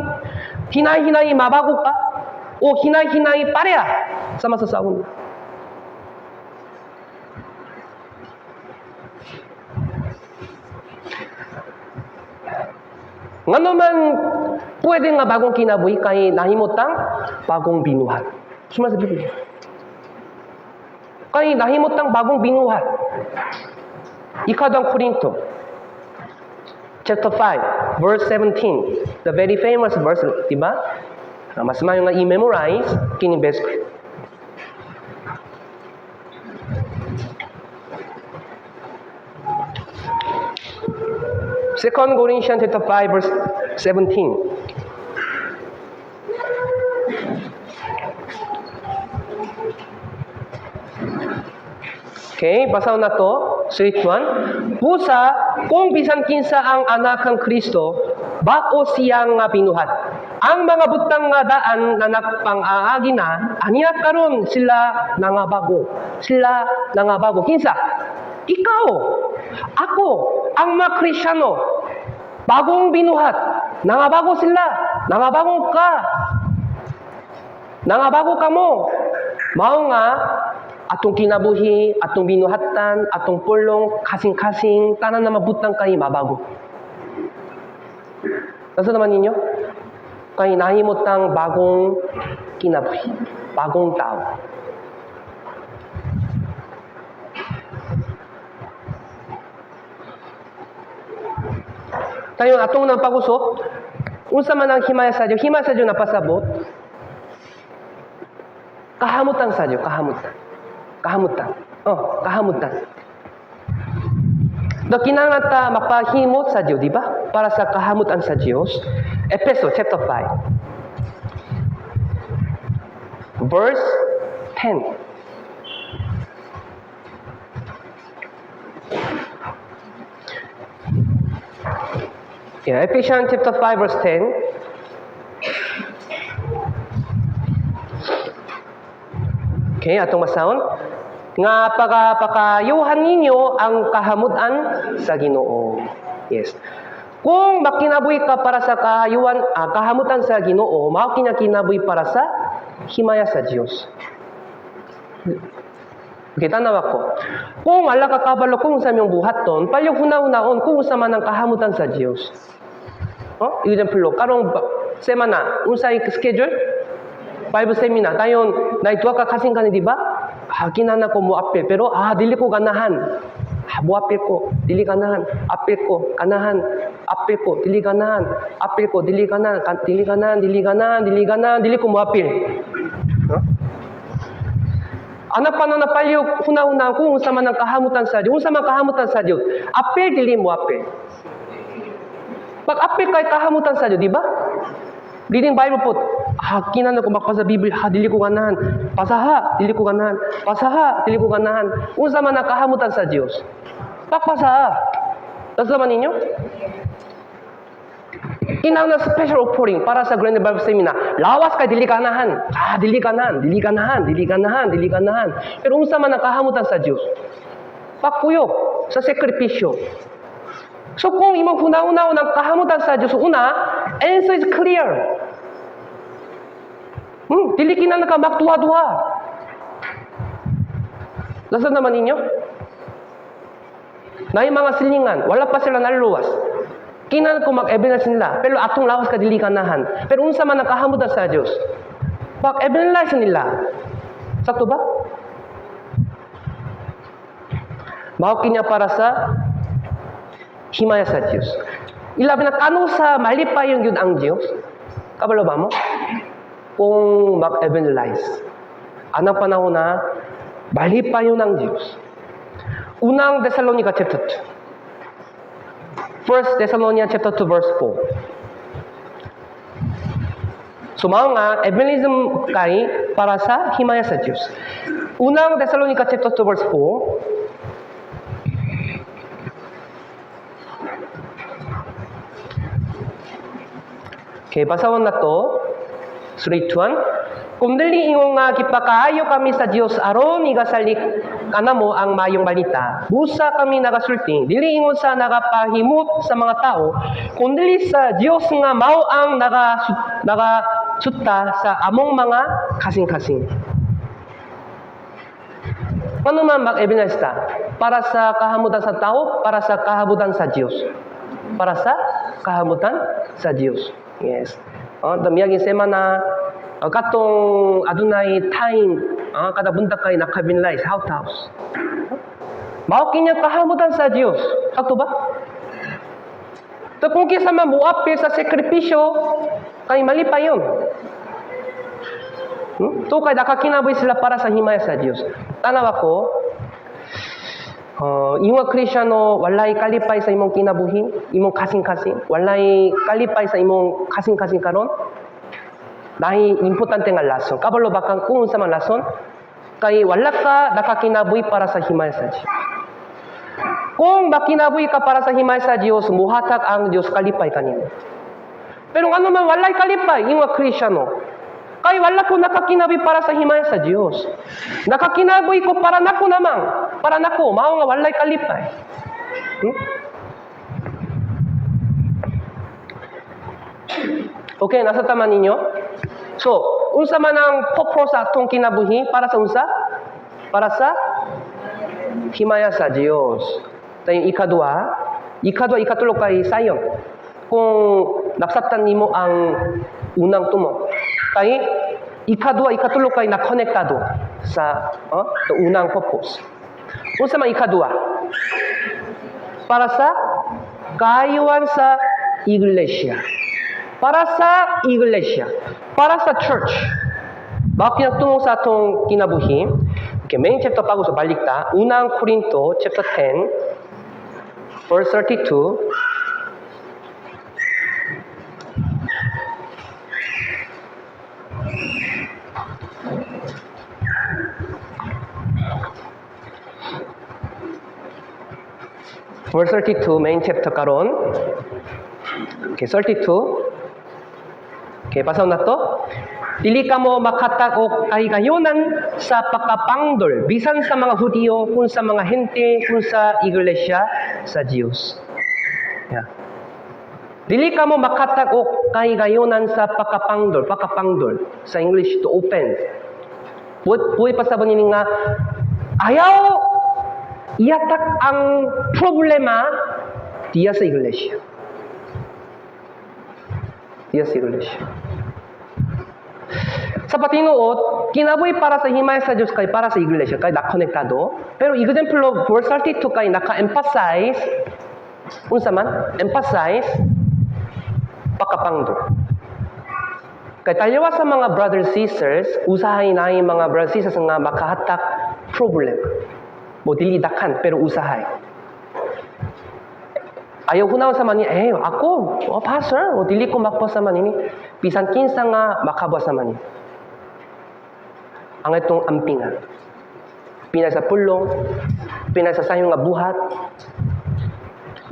[SPEAKER 1] Hinay-hinay mabago ka? O hinay-hinay pareha sama sa sauna? Nga naman, pwede nga bagong kinabuhi kay nahimutang bagong binuhat. Sumasabi ko. Kay nahimutang bagong binuhat. Ikadang Korinto, chapter 5, verse 17. The very famous verse, diba? Mas mayo nga i-memorize, kini best. 2 Corinthians chapter 5 verse 17. Okay, basaw na to. Street 1. Pusa, kung bisan kinsa ang anak ng Kristo, bako siyang nga binuhat. Ang mga butang nga daan na nagpang-aagi na, aniya karon sila nangabago. Sila nangabago. Kinsa? Ikaw, ako, ang mga Kristiyano, bagong binuhat. Nangabago sila. Nangabago ka. Nangabago ka mo. Mao nga, atong kinabuhi, atong binuhatan, atong pulong, kasing-kasing, tanan na mabutang kayo, mabago. Nasa naman ninyo? Kaya nahimutang bagong kinabuhi. Bagong tao. Tayo atong nang pag-usop, unsa man ang himaya sa Diyo napasabot, kahamutan sa Diyo, kahamutan. Kahamutan. Do kinahanglan ta mapahimot sa Diyo, di ba? Para sa kahamutan sa Dios. Efeso chapter 5. Verse 10. Yeah, Ephesians chapter 5 verse 10. Okay, atong masahon. Nga pakayuhan ninyo ang kahamutan sa Ginoo. Yes. Kung makinabuhi ka para sa kahamutan sa Ginoo, mao kinabuhi para sa himaya sa Dios. Kita na ako. Kung ala ka kabalo kung sa imong buhaton, palyog hunaon kung sa man ang kahamutan sa Dios. Example, karong semana, unsay schedule? Bible seminar. Tayon, naitwa ka kasing kani, di ba? Hakinan ako mo apel. Pero, dili ko ganahan. Buapil ko, dili ganahan. Apel ko, ganahan. Apel ko, dili ganahan. Apel ko, dili ganahan. Dili ganahan, dili ganahan, dili ganahan, dili ko mo apel. Anak pa na napalyog, huna-huna kung unsa man ang kahamutan sa Dios. Unsa man kahamutan sa Dios. Apel, dili mo apel. Pag apil kay kahamutan sa Diyo, di ba? Reading Bible po, hakinan ako makapasa Biblia, dili ko ganahan. Pasaha, dili ko ganahan. Pasaha, dili ko ganahan. Unsa man ang kahamutan sa Dios. Pagpasaha. Nasa naman ninyo? Kinahanglan na special offering para sa Grand Bible Seminar. Lawas kay dili ganahan. Dili ganahan, dili ganahan, dili ganahan, dili ganahan. Pero unsa man ang kahamutan sa Dios. Pagkuyok sa sakripisyo. So kung imong hunaw-hunaw ng kahamutan sa Diyos, una, answer is clear. Dili na nakamaktuwa-duha. Nasa naman ninyo? Na yung mga silingan, wala pa sila naluwas. Kinan ko mag-evidence nila, pero atong lawas ka dili kanahan. Pero unsa man ang kahamutan sa Diyos, pag-evidence nila. Sakto ba? Mao kinya para sa himaya sa Diyos. Ilabi na kano sa malipay yung yun ang Diyos? Kabalo ba mo? Kung mag-evangelize. Anong panahon na malipay yun ang Diyos. Unang Thessalonica chapter 2. 1 Thessalonians chapter 2 verse 4. So mga evangelism kay para sa himaya sa Diyos. Unang Thessalonica chapter 2 verse 4. Okay, basawan na to. 3 to 1. Kung dali ingong nga kipakaayo kami sa Diyos aron igasalik kanamo ang mayong balita. Busa kami nagasulting. Dili ingon sa nagapahimot sa mga tao. Kung dili sa Diyos nga mao ang nagasutta sa among mga kasing-kasing. Ano man mag-evidence ta? Para sa kahamutan sa tao, para sa kahamutan sa Diyos. Para sa kahamutan sa Diyos. Yes. Damiyagin semana katong adunay time kada bunta kay nakabinlay sa house. Mao kinya kahamutan sa Dios. Sakto ba? To kung kisa mamuapil sa sakripisyo kay mali pa yun. To kay nakakinaboy sila para sa himaya sa Dios. Tanaw ako, imong Kristiyano walay kalipay sa imong kinabuhi, imong kasing-kasing, walay kalipay sa imong kasing-kasing karon. Dahil importante nga lason. Kabalo bakang kung sa mga lason, kay wala ka nakakinabuhi para sa himaya sa Diyos. Kung makinabuhi ka para sa himaya sa Diyos, muhatag ang Diyos kalipay kanino. Pero ano man walay kalipay, imong Kristiyano, kay wala ko nakakinabuhi para sa himaya sa Diyos. Nakakinabuhi ko para nako naman. Para nako, mao nga walay kalipay. Okay, nasa tama ninyo? So, unsa man ang purpose sa atong kinabuhi para sa unsa? Para sa himaya sa Diyos. Tayo ikadua, kay sayon. Kung naksatan nimo ang unang tumo. Kay ikatulo kay nakonektado sa unang purpose. Unsa man ikadua? Para sa kaayuhan sa iglesia. Para sa iglesia. Para sa church. Bakit tungo sa atong kinabuhi? Okay, main chapter pa sa balik ta. Unang Korinto, chapter 10, verse 32. Verse 32, main chapter karon. Okay, 32. Okay, pasaw na to. Dili ka mo makatag o kahigayunan sa pagkapangdol, bisan sa mga Hudyo, kung sa mga hente, kung sa iglesia, sa Diyos. Yeah. Dili ka mo makatag o kahigayunan sa pagkapangdol, sa English, to open. Buhay pa sa banin nga, ayaw iatak ang problema diya sa iglesia. Sa patinuod, kinabuhi para sa himaya sa Diyos kay para sa iglesia, kay nakonektado. Pero example, verse 32 kay naka-emphasize, unsa man? Emphasize, pakapangdo. Kay taliwa sa mga brothers sisters, usahay na yung mga brothers sisters nga makahatak problem. Mo dili dakan, pero usahay. Ayaw ko na sa mani, ako, pastor, dili ko makpo sa mani, bisan kinsa nga makabwa sa mani. Ang itong ampingan. Pinay sa pulong, pinay sa sayong nga buhat.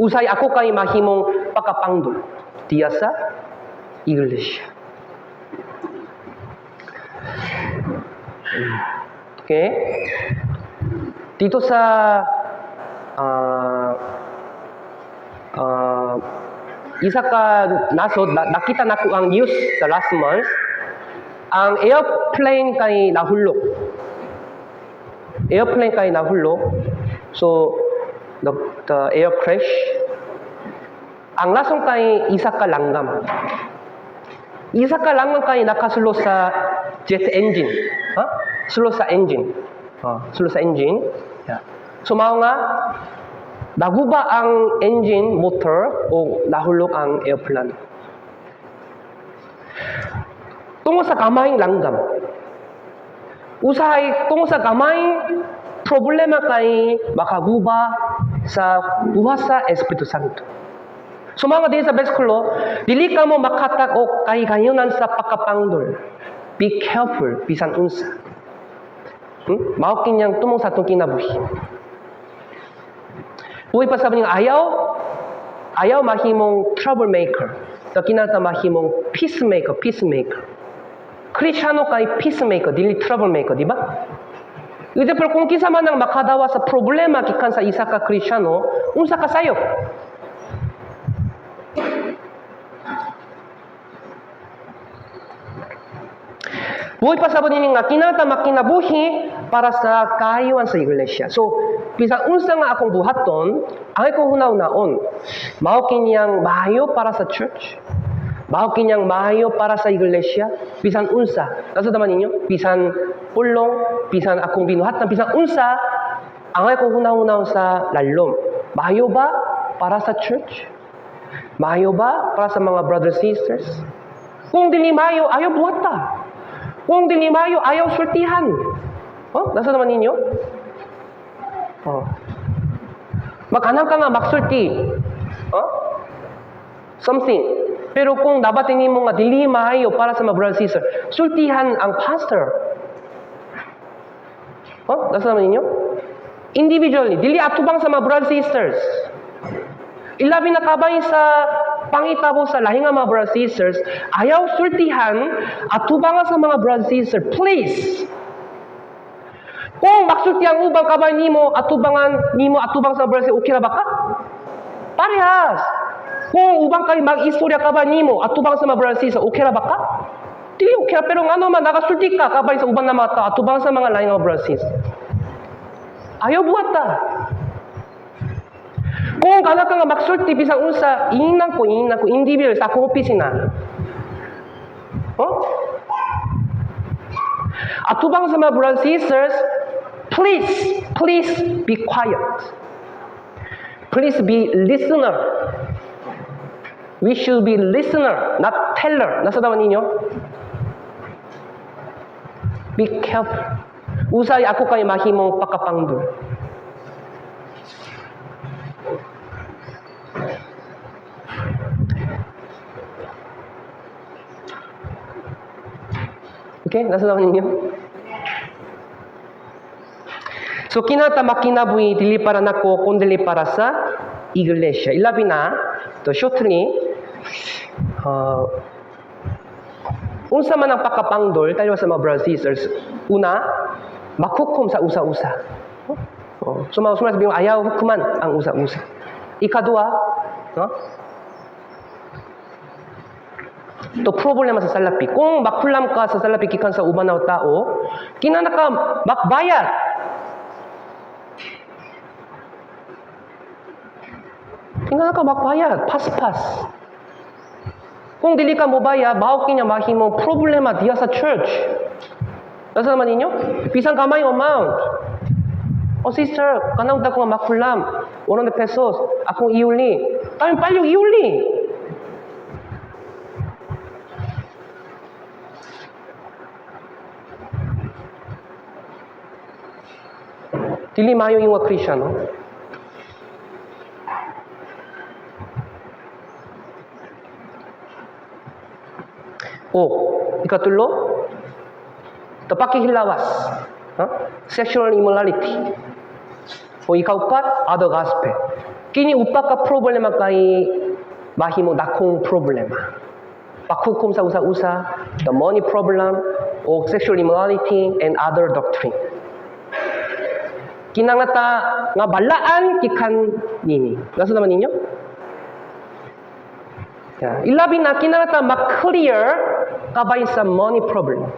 [SPEAKER 1] Usay ako kay mahimong pakapangdol. Diya sa iglesia. Okay? Dito sa isa ka nasod, nakita na ko ang news sa last month, ang airplane kay nahulog. So, the air crash. Ang lasong kay isa ka langgam. Kay nakasulo sa jet engine. Sulo sa engine. Yeah. So, mao nga, naguba ang engine, motor, o nahulog ang airplane. Tungkol sa kamay langgam. Usahay tungkol sa kamay, problema kay makaguba sa buhat sa Espiritu Santo. Sumama din sa bersikulo, dili ka mo makatak o kahigayunan sa pagkapangdol. Be careful, bisan unsa. Mao kinyang tumong sa atong kinabuhi. Buhay pa sabi niya, ayaw mahimong troublemaker. So kinata mahimong peacemaker. Kristiyano kay peacemaker, dili troublemaker, di ba? Example, kung kinsa man ang makadawa sa problema gikan sa isa ka Kristiyano, unsa ka sayo? Buhay pa sabon nini nga kinata makinabuhi para sa kaayuan sa iglesia. So, bisan unsa nga akong buhaton, ang akong hunaw-naon, mao kinyang maayo para sa church, mao kinyang maayo para sa iglesia, bisan unsa. Nasa daman ninyo? Bisan pulong, bisan akong binuhatan, bisan unsa, ang akong hunaw-naon sa lalom. Maayo ba para sa church? Maayo ba para sa mga brothers sisters? Kung dili maayo, ayaw buhata. Kung dili maayo, ayaw sultihan. Nasa naman ninyo? Maghanap ka nga magsulti. Something. Pero kung dapat mo nga dili maayo para sa mga brothers and sisters, sultihan ang pastor. Nasa naman ninyo? Individually, dili atubang sa mga brothers and sisters. Ilabi na kabay sa pangitabo sa lahi nga mga brothers and sisters, ayaw sultihan atubang sa mga brothers and sisters. Please! Kung magsulti ang ubang kabay nimo atubangan nimo atubang sa brothers, okay ra ba ka? Parehas. Kung ubang kay mag-istorya kabay nimo atubang sa mga brothers and sisters, okay ra ba ka? Dili okay ra, pero ngano man nagasulti ka kabay sa ubang na mata atubang sa mga lahi nga brothers and sisters. Ayaw buhat ta. Kung kana ka nga magsulti bisang unsa, inan ko individual sa akong opisina. Atubang sa mga brothers and sisters, please be quiet. Please be listener. We should be listener, not teller. Nasa daman ninyo? Be careful. Usay ako kayo mahimong pakapangdol. Okay, nasa daman ninyo? So, kinata makinabuhi, dili para nako, kundi para sa iglesia. Ilabi na, to shortly, unsa man ang pakapangdol, tayo sa mga brothers and sisters, una, makukum sa usa-usa. Sumasabi mo, ayaw hukuman ang usa-usa. Ikadua, to problema sa salapi. Kung makulam ka sa salapi kikan sa uban na tao, kinana ka makbayad. Kinana ka makbayad, pas-pas. Kung dili ka mobaya, bahaw kinya mahimong problema diya sa church. Nasa naman ninyo? Pisang kamay amount. Sister, kanang da ko nga makulam. 100 pesos. Akong iuli. Tayo palyong iuli. Dili mayo yung mga Kristiyano. Ikatulo, pakihilawas. Sexual immorality. Ikaupat, other gospel. Kini upa ka problema kay mahimo dakong problema. Pakukum sa usa-usa, the money problem, o sexual immorality, and other doctrine. Kinangata nga balaan kikan nini. Nasa naman ninyo? Ilabi na kinangata ma-clear kabay sa money problem.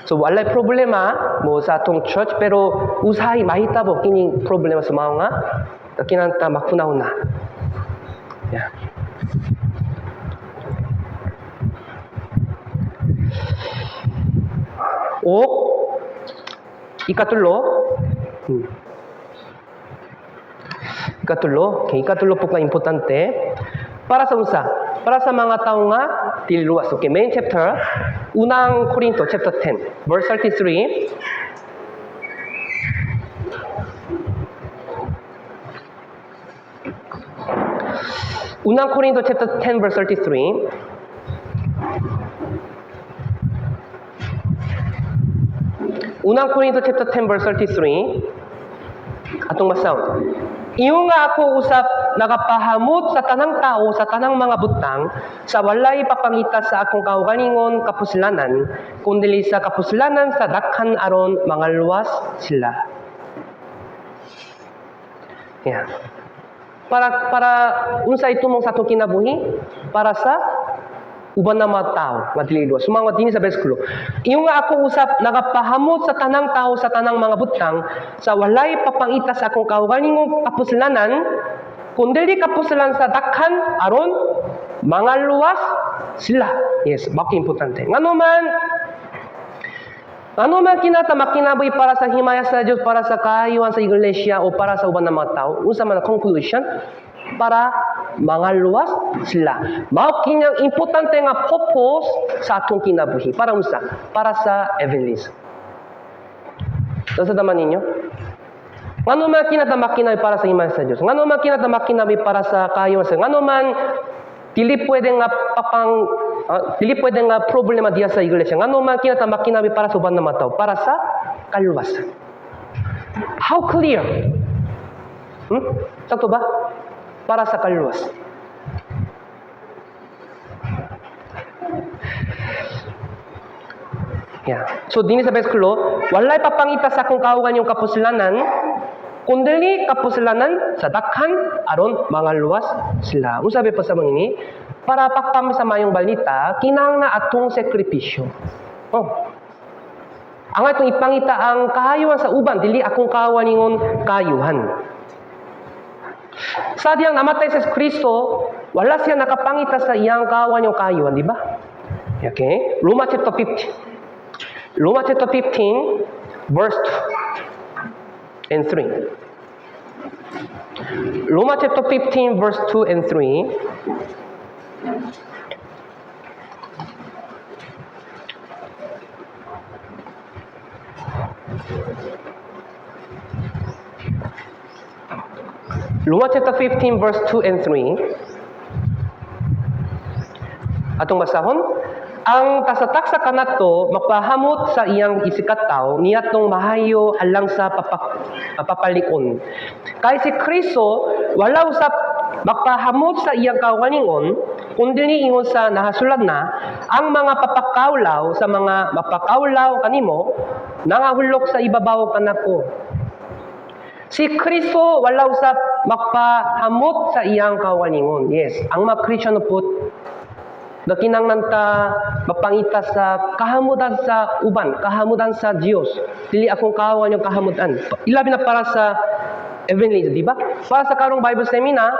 [SPEAKER 1] So walay problema mo sa atong church pero usahay mahitabo kining problema sa mga nga kinangata makunaw na. O Ikatlo. Ikatlo po ka importante. Para sa unsa? Para sa mga tao nga dili luwas. Okay, main chapter. Unang Korinto chapter 10, verse 33. Unang Korinto chapter 10 verse 33. Unang Korinto chapter 10 verse 33. Atong masaw. Iyo nga ako usap nagapahamot sa tanang tao, sa tanang mga butang, sa walay papangita sa akong kaugalingon kapuslanan, kundi sa kapuslanan sa dakhan aron mangalwas sila. Yeah. Para unsa itumong sa atong kinabuhi? Para sa uban na mga tao nga dili luwas. Sumangwa dinhi sa bersikulo. Iyo nga ako usap nagapahamot sa tanang tao sa tanang mga butang sa walay papangita sa akong kaugalingong kapuslanan kundi kapuslanan sa dakhan aron mangaluwas sila. Yes, bakit importante. Ngano man kinata makinabuhi para sa himaya sa Dios, para sa kaayuhan sa iglesia o para sa uban na mga tao, unsa man ang conclusion? Para mangaluwas sila. Mao kinyang importante nga purpose sa atong kinabuhi. Para unsa? Para sa evangelism. Sa daman ninyo? Ngano man kinatamakinay para sa himaya sa Dios? Ngano man kinatamakinay para sa kaayuhan sa ngano man dili pwede nga problema diya sa iglesia. Ngano man kinatamakinay para sa uban na mga tao? Para sa kaluwasan. How clear? Sakto ba? Para sa kaluwas. Yeah. So, dini sa bersikulo, walay papangita sa akong kaugan yung kapuslanan, kundi kapuslanan sa dakhan aron mangaluwas sila. Unsa pa sa mangini? Para pakpami sa mayong balita, kinahanglan atong sakripisyo. Ang atong ipangita ang kahayuhan sa uban, dili akong kawaningon kayuhan. Sa diyang namatay sa Kristo, wala siya nakapangita sa iyang kawan yung kayuhan, di ba? Okay? Roma chapter 15, verse 2 and 3. Roma chapter 15, verse 2 and 3. Roma chapter 15, verse 2 and 3. Atong basahon. Ang tasataksa kanato mapahamot sa iyang isikataw niyatong mahayo halang sa papalikon. Kay si Kristo wala usap mapahamot sa iyang kawaningon kundi ingon sa nahasulat na ang mga papakaulaw sa mga mapakaulaw kanimo nangahulok sa ibabaw kanako. Si Kristo wala usap magpahamot sa iyang kawaningon. Yes, ang mga Christian po nakinanglan ta mapangita sa kahamudan sa uban, kahamudan sa Dios. Dili akong kawan yung kahamudan. Ilabi na para sa evangelism, di ba? Para sa karong Bible seminar,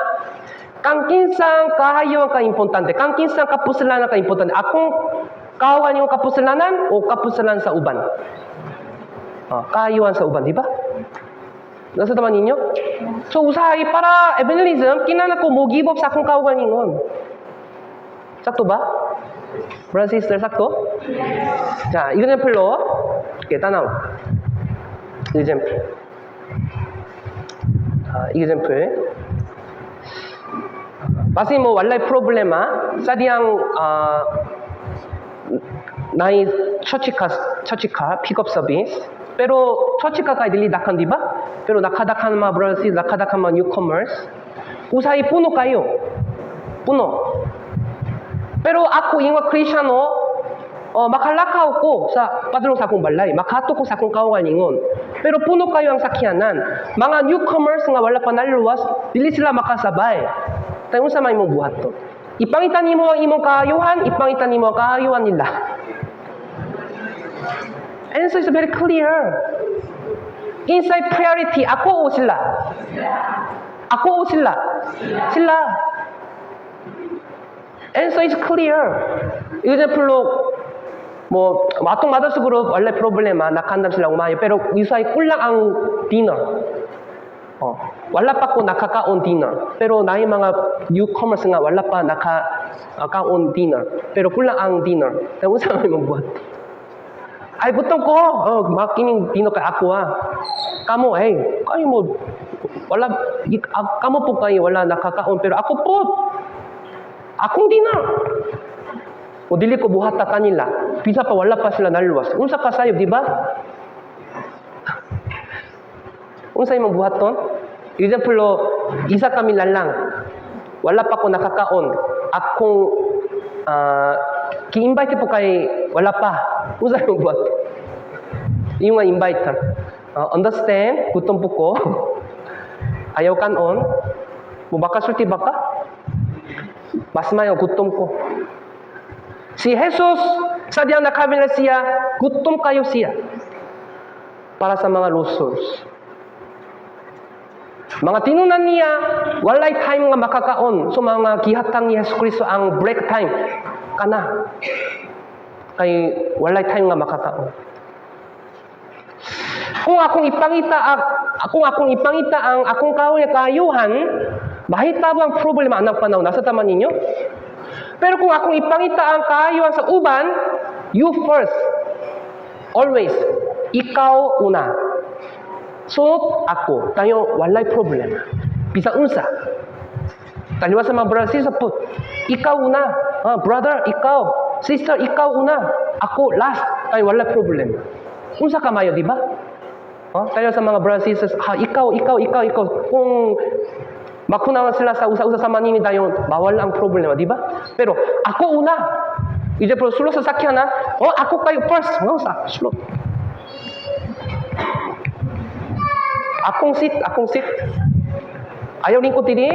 [SPEAKER 1] kang kinsang kahayo ka importante, kang kinsang kapusalanan ka importante. Akong kawan yung kapusalanan o kapusalanan sa uban? Kahayuhan sa uban, di ba? Nasa taman ninyo? So, usahay para evangelism, kinana ko mo give up sa akong kaugalingon. Sakto ba? Brother, sister, sakto? 자, example로. Okay, tanaw. Example. Example. Basin mo, walay problema. Sa diyang, naay church car, pick-up service. Pero church car kayo dili dakan, di ba? Pero nakadakan mga brothers, nakadakan mga newcomers. Usahay puno kayo. Puno. Pero ako, yung Kristiyano, makalakaw ko sa padulong sa akong balay. Makato ko sa akong kaugalingon. Pero puno kayo ang sakyanan. Mga newcomers nga wala pa naluwas, dili sila makasabay. Tayo sa may mong buhat to. Ipangitan nimo ang imong kaayuhan, ipangitan nimo ang kaayuhan nila. And so it's very clear. Inside priority, ako o sila? Ako o sila? Sila. And so it's clear. Example, atong mother siguro wala problema, nakandam sila umayo. Pero isay kulang ang dinner. Wala pa ko nakakaon dinner. Pero naay mga newcomers nga wala pa nakakaon dinner. Pero kulang ang dinner. Kaya unsa may magbuhat? Ay butong ko, makining dinner kay ako Kamu, kayo mo wala kamu po kayo wala nakakaon pero ako po akong dinner. O dili ko buhata kanila. Pisa pa wala pa sila naluwas. Unsa ka sayop, di ba? Unsa imong buhaton? Example, isa kami lang. Wala pa ko nakakaon. Akong ki-invite po kay wala pa. Unsa imong buhat? Yung nga invite ka. Understand? Gutom po ko. Ayaw kanon. Mubaka sulti baka? Mas mayo gutom ko. Si Jesus, sadyang nakabila siya, gutom kayo siya. Para sa mga losers. Mga tinunan niya, walay time nga makakaon. So mga gihatang ni Jesus Kristo ang break time. Kana. Kay walay time nga makakaon. Kung akong ipangita ang akong kayuhan, bahita bang problema ang panahon nasa taman ninyo? Pero kung akong ipangita ang kayuhan sa uban, you first. Always. Ikaw una. So, ako. Tayo, walay problema. Bisa unsa. Taliwa sa mga brother, sister po. Ikaw una. Brother, ikaw. Sister, ikaw una. Ako, last. Tayo, walay problema. Unsa ka mayo, di ba? Tayo sa mga brother, sisters, ikaw. Kung makunawan sila sa usa-usa sa manini tayo, bawal ang problema, di ba? Pero ako una. Ije pro sulod sa sakyan ako kayo first. Sulod. Akong seat. Ayaw lingkod tini.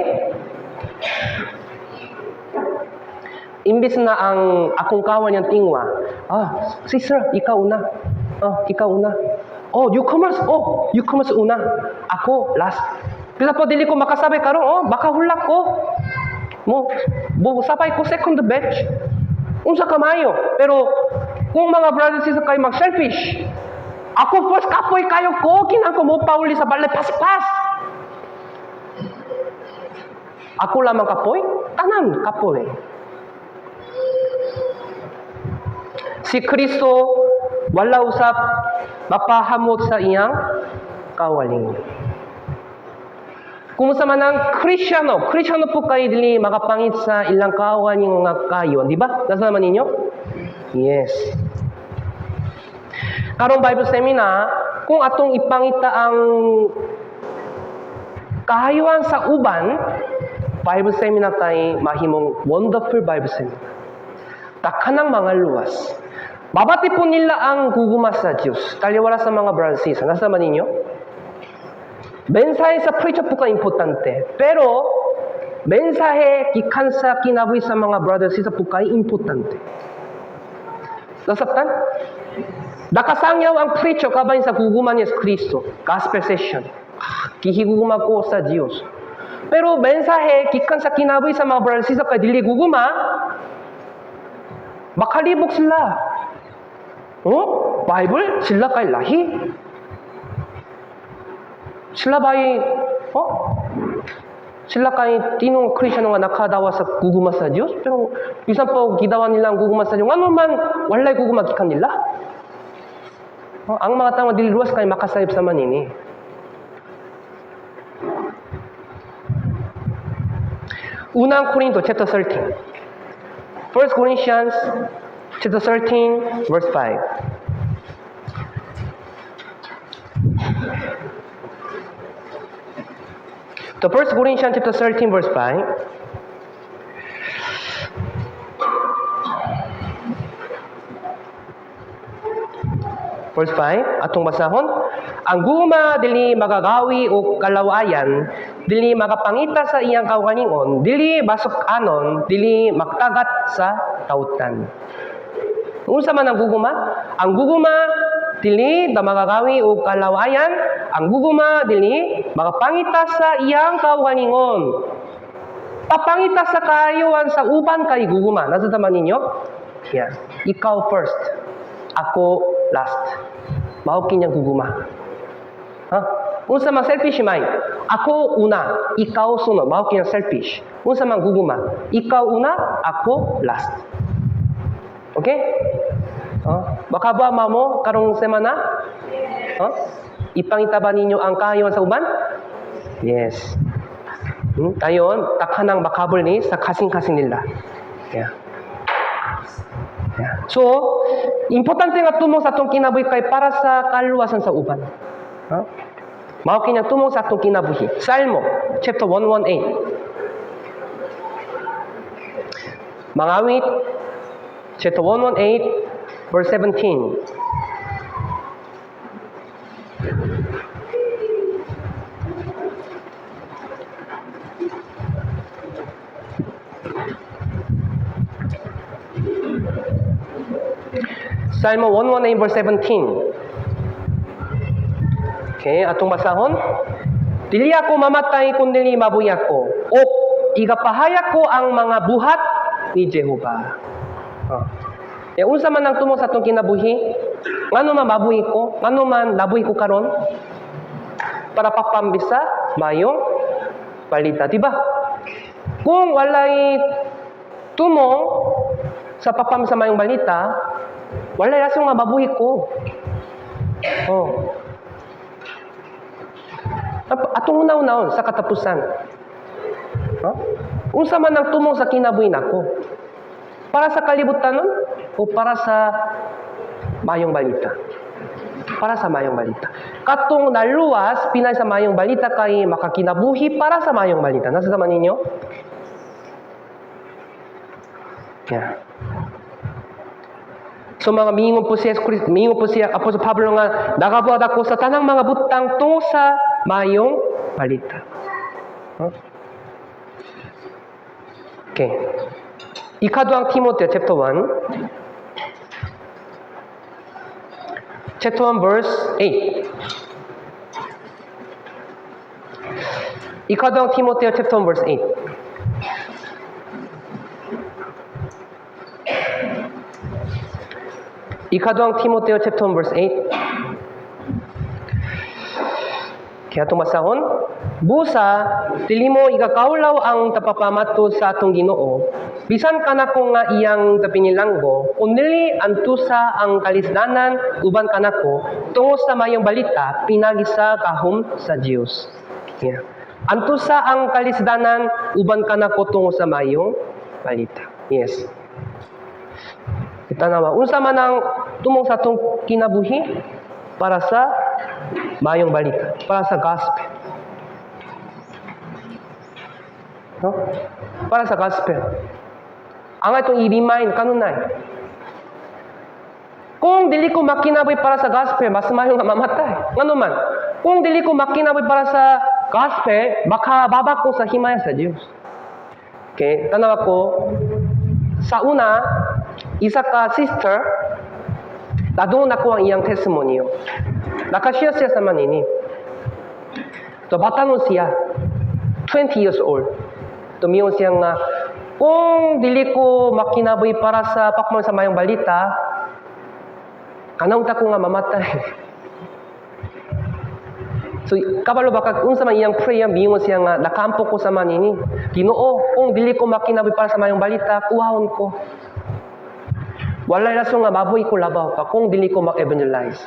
[SPEAKER 1] Imbis na ang akong kawan yang tingwa. Sister, ikaw una. Ikaw una. Newcomers una. Ako last. Bisa po dili ko makasabay karon, baka hulak ko. Sabay ko second batch. Unsa kamayo. Pero kung mga brothers and sisters kayo mag-selfish, ako first kapoy kayo ko, kinang ko mo pauli sa balay paspas. Ako lamang kapoy, tanan kapoy. Si Kristo wala usap mapahamot sa iyang kawaling. Kumusta man ang Kristiyano po kayo dili makapangit sa ilang kawan yung mga kayo. Di ba? Nasa naman ninyo? Yes. Karong Bible seminar, kung atong ipangita ang kahayuan sa uban, Bible seminar tayo mahimong wonderful Bible seminar. Takanang mga luwas. Babati po nila ang guguma sa Diyos. Taliwala sa mga brothers and sisters. Nasa naman ninyo? Mensahe sa preacher po ka-importante. Pero, mensahe gikan sa kinabuhi sa mga brothers and sisters po ka-importante. Nasabtan? Nakasangyaw ang preacher kabahin sa guguman ni Kristo. Gospel session. Kihiguguma ko sa Diyos. Pero, mensahe gikan sa kinabuhi sa mga brothers and sisters ka-dili guguma, makalibog sila. Bible? Sila kay lahi. Sila ba'y, sila kay tinong Kristiyano nga nakadawa sa guguma sa Diyos. Pero, bisan po gidawa nila ang guguma sa Diyos. Ano man, walay guguma gikan nila. Ang mga tao dililuwas kay makasayip sa manini. Unang Korinto, chapter 13. 1 Corinthians, chapter 13, verse 5. So 1 Corinthians chapter 13 verse 5. Verse 5, atong basahon. Ang guma dili magagawi o kalawayan, dili makapangita sa iyang kawaningon, dili basok anon, dili magtagat sa tautan. Unsa man ang guguma? Ang guguma dili da magagawi o kalawayan, ang guguma dili makapangita sa iyang kawaningon. Papangita sa kayuan sa uban kay guguma. Nasa taman ninyo? Yeah. Ikaw first. ako last. Mao kinyang guguma. Unsa man selfish mind. Ako una, ikaw sunod. Mao kinyang selfish. Unsa man guguma. Ikaw una, ako last. Okay? Baka ba mo karong semana? Ipangitaba ninyo ang kahayon sa uban? Yes. Tayon, takhanang makabul ni sa kasing-kasing nila. Yeah. So, importante nga tumong sa atong kinabuhi kay para sa kaluwasan sa uban. Mao kinya tumong sa atong kinabuhi. Salmo chapter 118. Mangawit chapter 118 verse 17. Salmo 118 verse 17. Okay, atong basahon. Dili ako mamatay kundi mabuhi ako. O igapahayag ko ang mga buhat ni Jehovah. Unsa man ang tumong sa atong kinabuhi? Ngano man mabuhi ko? Ngano man labuhi ko karon? Para papambisa mayong balita, diba? Kung walay tumong sa papambisa mayong balita, walay rason nga mabuhi ko. Atong una-unaon sa katapusan. Unsa man ang tumong sa kinabuhi nako? Para sa kalibutan nun? O para sa mayong balita? Para sa mayong balita. Katong naluwas, pinay sa mayong balita kay makakinabuhi para sa mayong balita. Nasa sama ninyo? Yeah. So mga mingon po siya Apostol Pablo nga nagabuhat ako sa tanang mga butang tungo sa mayong balita. Okay. Ikaduhang Timoteo chapter 1. Chapter 1 verse 8. Ikaduhang Timoteo chapter 1 verse 8. Ikaduhang Timoteo chapter 1 verse 8. Kaya tumasahon, busa, dili mo igakaulaw ang tapapamato sa atong Ginoo. Bisan kanako nga iyang tapinilanggo, kundi antusa ang kalisdanan uban kanako tungo sa mayong balita pinagisa kahom sa Dios. Yeah. Antusa ang kalisdanan uban kanako tungo sa mayong balita. Yes. Itanawa, unsa man ang tumong sa atong kinabuhi para sa mayong balita, para sa gospel. Para sa gospel. Ang atong i-remind kanunay. Kung dili ko makinabuhi para sa gospel, mas mayo nga mamatay. Ngano man? Kung dili ko makinabuhi para sa gospel, makababa ko sa himaya sa Dios. Okay, tanaw ko sa una, isa ka sister, nadung nakuha ang iyang testimony. Nakashare siya sa manini. So, bata nun siya. 20 years old. Tumiyon siya nga, kung dili ko makinabuhi para sa pakman sa mayong balita, kanaunta ko nga mamatay. So, kabalo baka unsa man iyang prayer, biyon siya nga, nakampo ko sa manini. Ginoo, kung dili ko makinabuhi para sa mayong balita, kuhahon ko. Walay rason nga mabuhi ko labaw pa kung dili ko mag-evangelize.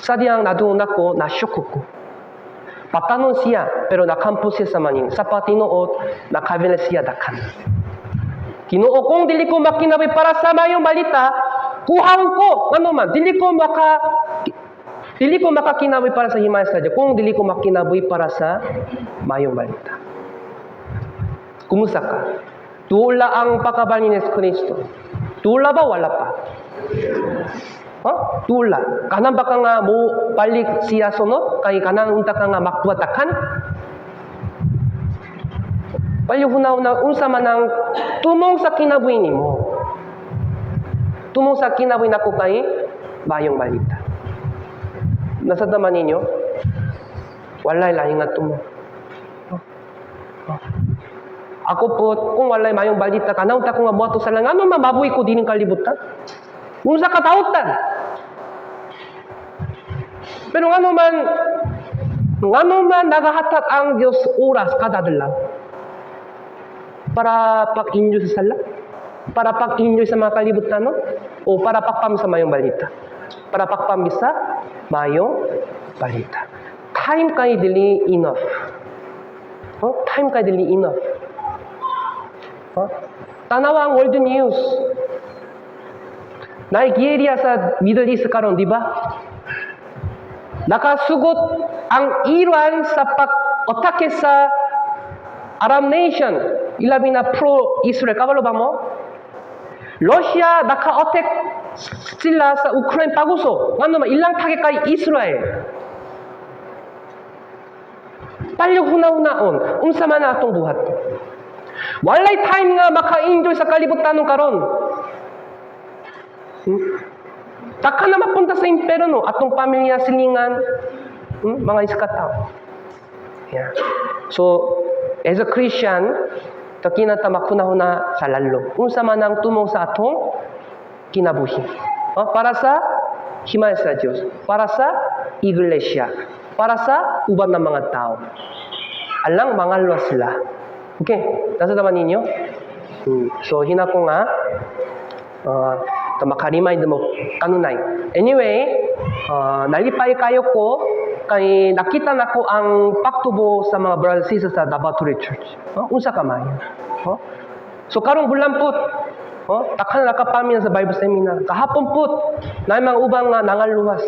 [SPEAKER 1] Sa diyang nadung nako, na-shock ko. Patanon siya, pero nakampo siya sa manin. Sa patinuot, nakabila siya dakan. Ginoo, kung dili ko makinabuhi para sa mayong balita, kuhahon ko. Ano man, dili ko makakinabuhi para sa himaya sa Diyo. Kung dili ko makinabuhi para sa mayong balita. Kumusta ka? Tula ang pakabal ni Yesu Kristo. Tula ba? Wala pa. Tula. Kanang baka nga mo balik siya sunod, kay kanang unta ka nga makbuatakan. Palihuna-una, unsa man ang tumong sa kinabuhi nimo. Tumong sa kinabuhi nako kay mayong balita. Nasa daman ninyo, walay lahi nga tumong. Ako po, kung walay mayong balita, kanaunta ko nga buhato sa lang, ano mababoy ko din kalibutan? Kung sa katautan, Pero nga naman naghahatag ang Diyos oras kada adlaw para pag-enjoy sa sala, para pag-enjoy sa mga kalibutan, no? O para pagpam sa mayong balita, para pagpam sa mayong balita. Time kay dili enough. Time kay dili enough. Tanawa ang world news. Nigeria sa Middle East karon, di ba? Nakasugot ang Iran sa pag-atake sa Arab nation. Ilabi na pro-Israel. Kabalo ba mo? Russia naka-attack sila sa Ukraine paguso. Ano naman, ilang tage kay Israel. Palyo huna-hunaon. Unsa man na atong buhat. Walay time nga maka-enjoy sa kalibutan ng karon. Taka na mapunta sa impyerno atong pamilya silingan, mga iskataw. Yeah. So, as a Christian, kinata makunahuna sa lalo. Unsa man ang tumong sa atong kinabuhi. Para sa himaya sa Diyos, para sa iglesia, para sa uban ng mga tao. Alang mangalwa sila. Okay, nasa taman ninyo? So, hina ko nga, maka-remind mo kanunay. Anyway, nalipay kayo ko kay nakita na ko ang pagtubo sa mga brothers and sisters sa Laboratory Church. Unsa ka man. So karong bulampot, takhan nakapami sa Bible seminar. Kahapon put, na mga ubang nga nangaluwas.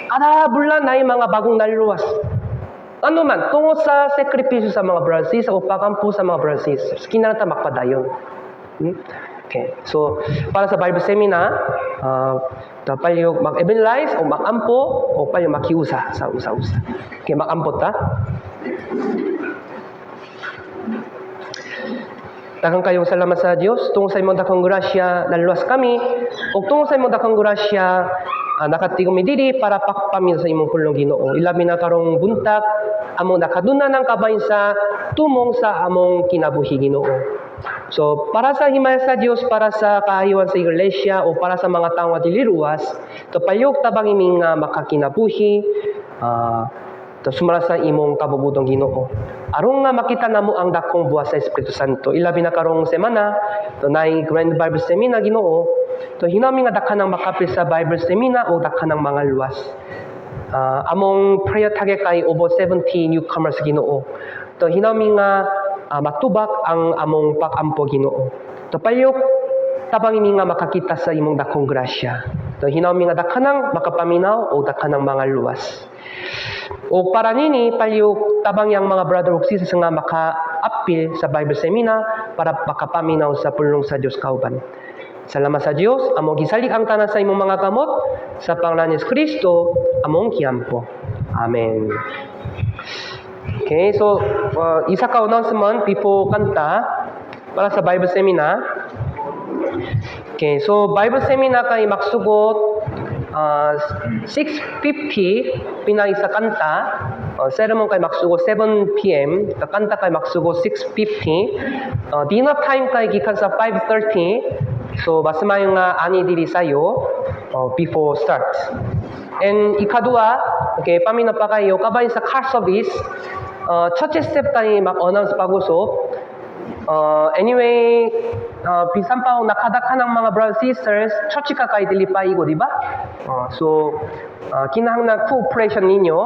[SPEAKER 1] Kada bulan na mga bagong naluwas. Ano man, tungod sa sakripisyo sa mga brothers and sisters o pagampo sa mga brothers and sisters, kinahanglan ta makpadayon. Okay. So, para sa Bible seminar, payo mag-evangelize o mag-ampo o payo makiusa sa usa-usa. Okay, mag-ampo ta. Daghang kayong salamat sa Dios tungod sa imong dakong grasya naluwas kami ug tungod sa imong dakong grasya nakatigom mi diri para pakpamil sa imong pulong Ginoo. Ilabi na karong buntag among nakaduna ng kabayn sa tumong sa among kinabuhi Ginoo. So, para sa himaya sa Diyos, para sa kaayuan sa iglesia, o para sa mga tao nga dili luwas, payog tabang iming makakinabuhi, sumara sa imong kabubudong Ginoo. Aron nga makita namo ang dakong buwas sa Espiritu Santo. Ilabi na karong semana, nay Grand Bible Seminar Ginoo, hinami nga dakhanang makapil sa Bible Seminar o dakhanang mga luwas. Among prayer target kay over 70 newcomers Ginoo. Hinami nga matubak ang among pag-ampo Ginoo. Payok tabang ini nga makakita sa imong dakong grasya. Hinami nga dakhanang makapaminaw o dakhanang mga luwas. O para nini payok tabang yang mga brother ug sisters nga maka-appeal sa Bible Seminar para makapaminaw sa pulong sa Dios kauban. Salamat sa Dios, among gisalik ang tanan sa imong mga kamot sa pangalan ni Kristo among kiampo. Amen. Okay, so isa ka announcement before kanta para sa Bible Seminar. Okay, so Bible Seminar kay maksugot 6:50 pinay sa kanta. Sermon kay maksugot 7 p.m. Kanta kay maksugot 6:50. Dinner time kay gikan sa 5:30. So basta may nga ani diri sayo before start. And ikadua, okay, paminaw pa kayo kabay sa car service. 첫째 스텝 따위 막 어나운스 바고서 anyway 비싼 파오 나카다카낭 mga brothers sisters 처치가 kay dili pa igo diba? So kinahanglan cooperation ninyo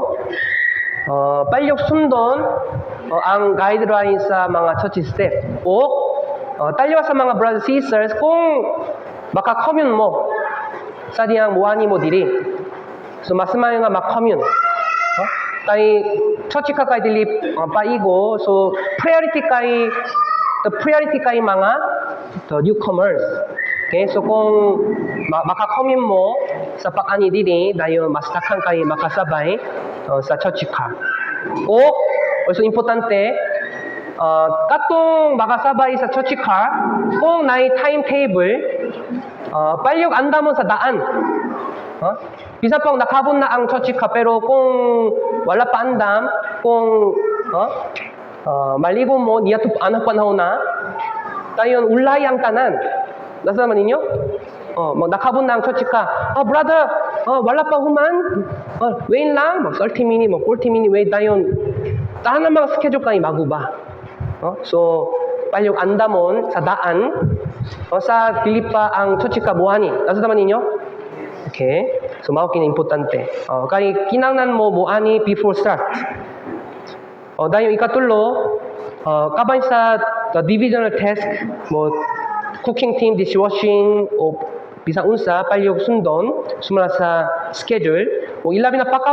[SPEAKER 1] 빨력 순돈 ang guideline sa mga church step o talyawa sa mga brothers sisters kung maka-commune mo sa diyang muani mo diri. So masamayo nga ma-commune. Kay 처치가 kay dili paigo, so priority kay mga newcomers. Okay, so kung makakommune mo sa pag-ani dili, dayon mas takang kay makasabay sa 처치ka. O also importante, katong makasabay sa 처치ka, kung naay timetable, palyog andamon sa daan. Bisa pang nakabon na ang 처치ka pero kung wala pa andam, kung maligo mo niya anak panahon na, tayon ulay ang tanan. Nasa naman ninyo? Nakabon na ang 처치ka. Brother, wala pa human. wait lang, mag 30 minutes, mag 40 minutes, wait tayo. Tahan ng mga schedule kayo magubah. So, paling andamon sa daan, sa Pilipa ang chuchika buhani. Nasa naman ninyo? Okay. So, mao kini importante. Kaya kinangnan mo buhani before start. Dahil ikatulo, kabay sa divisional task, mo cooking team, dishwashing, o bisang unsa, palyog sundon, sumala sa schedule, o ilabi na paka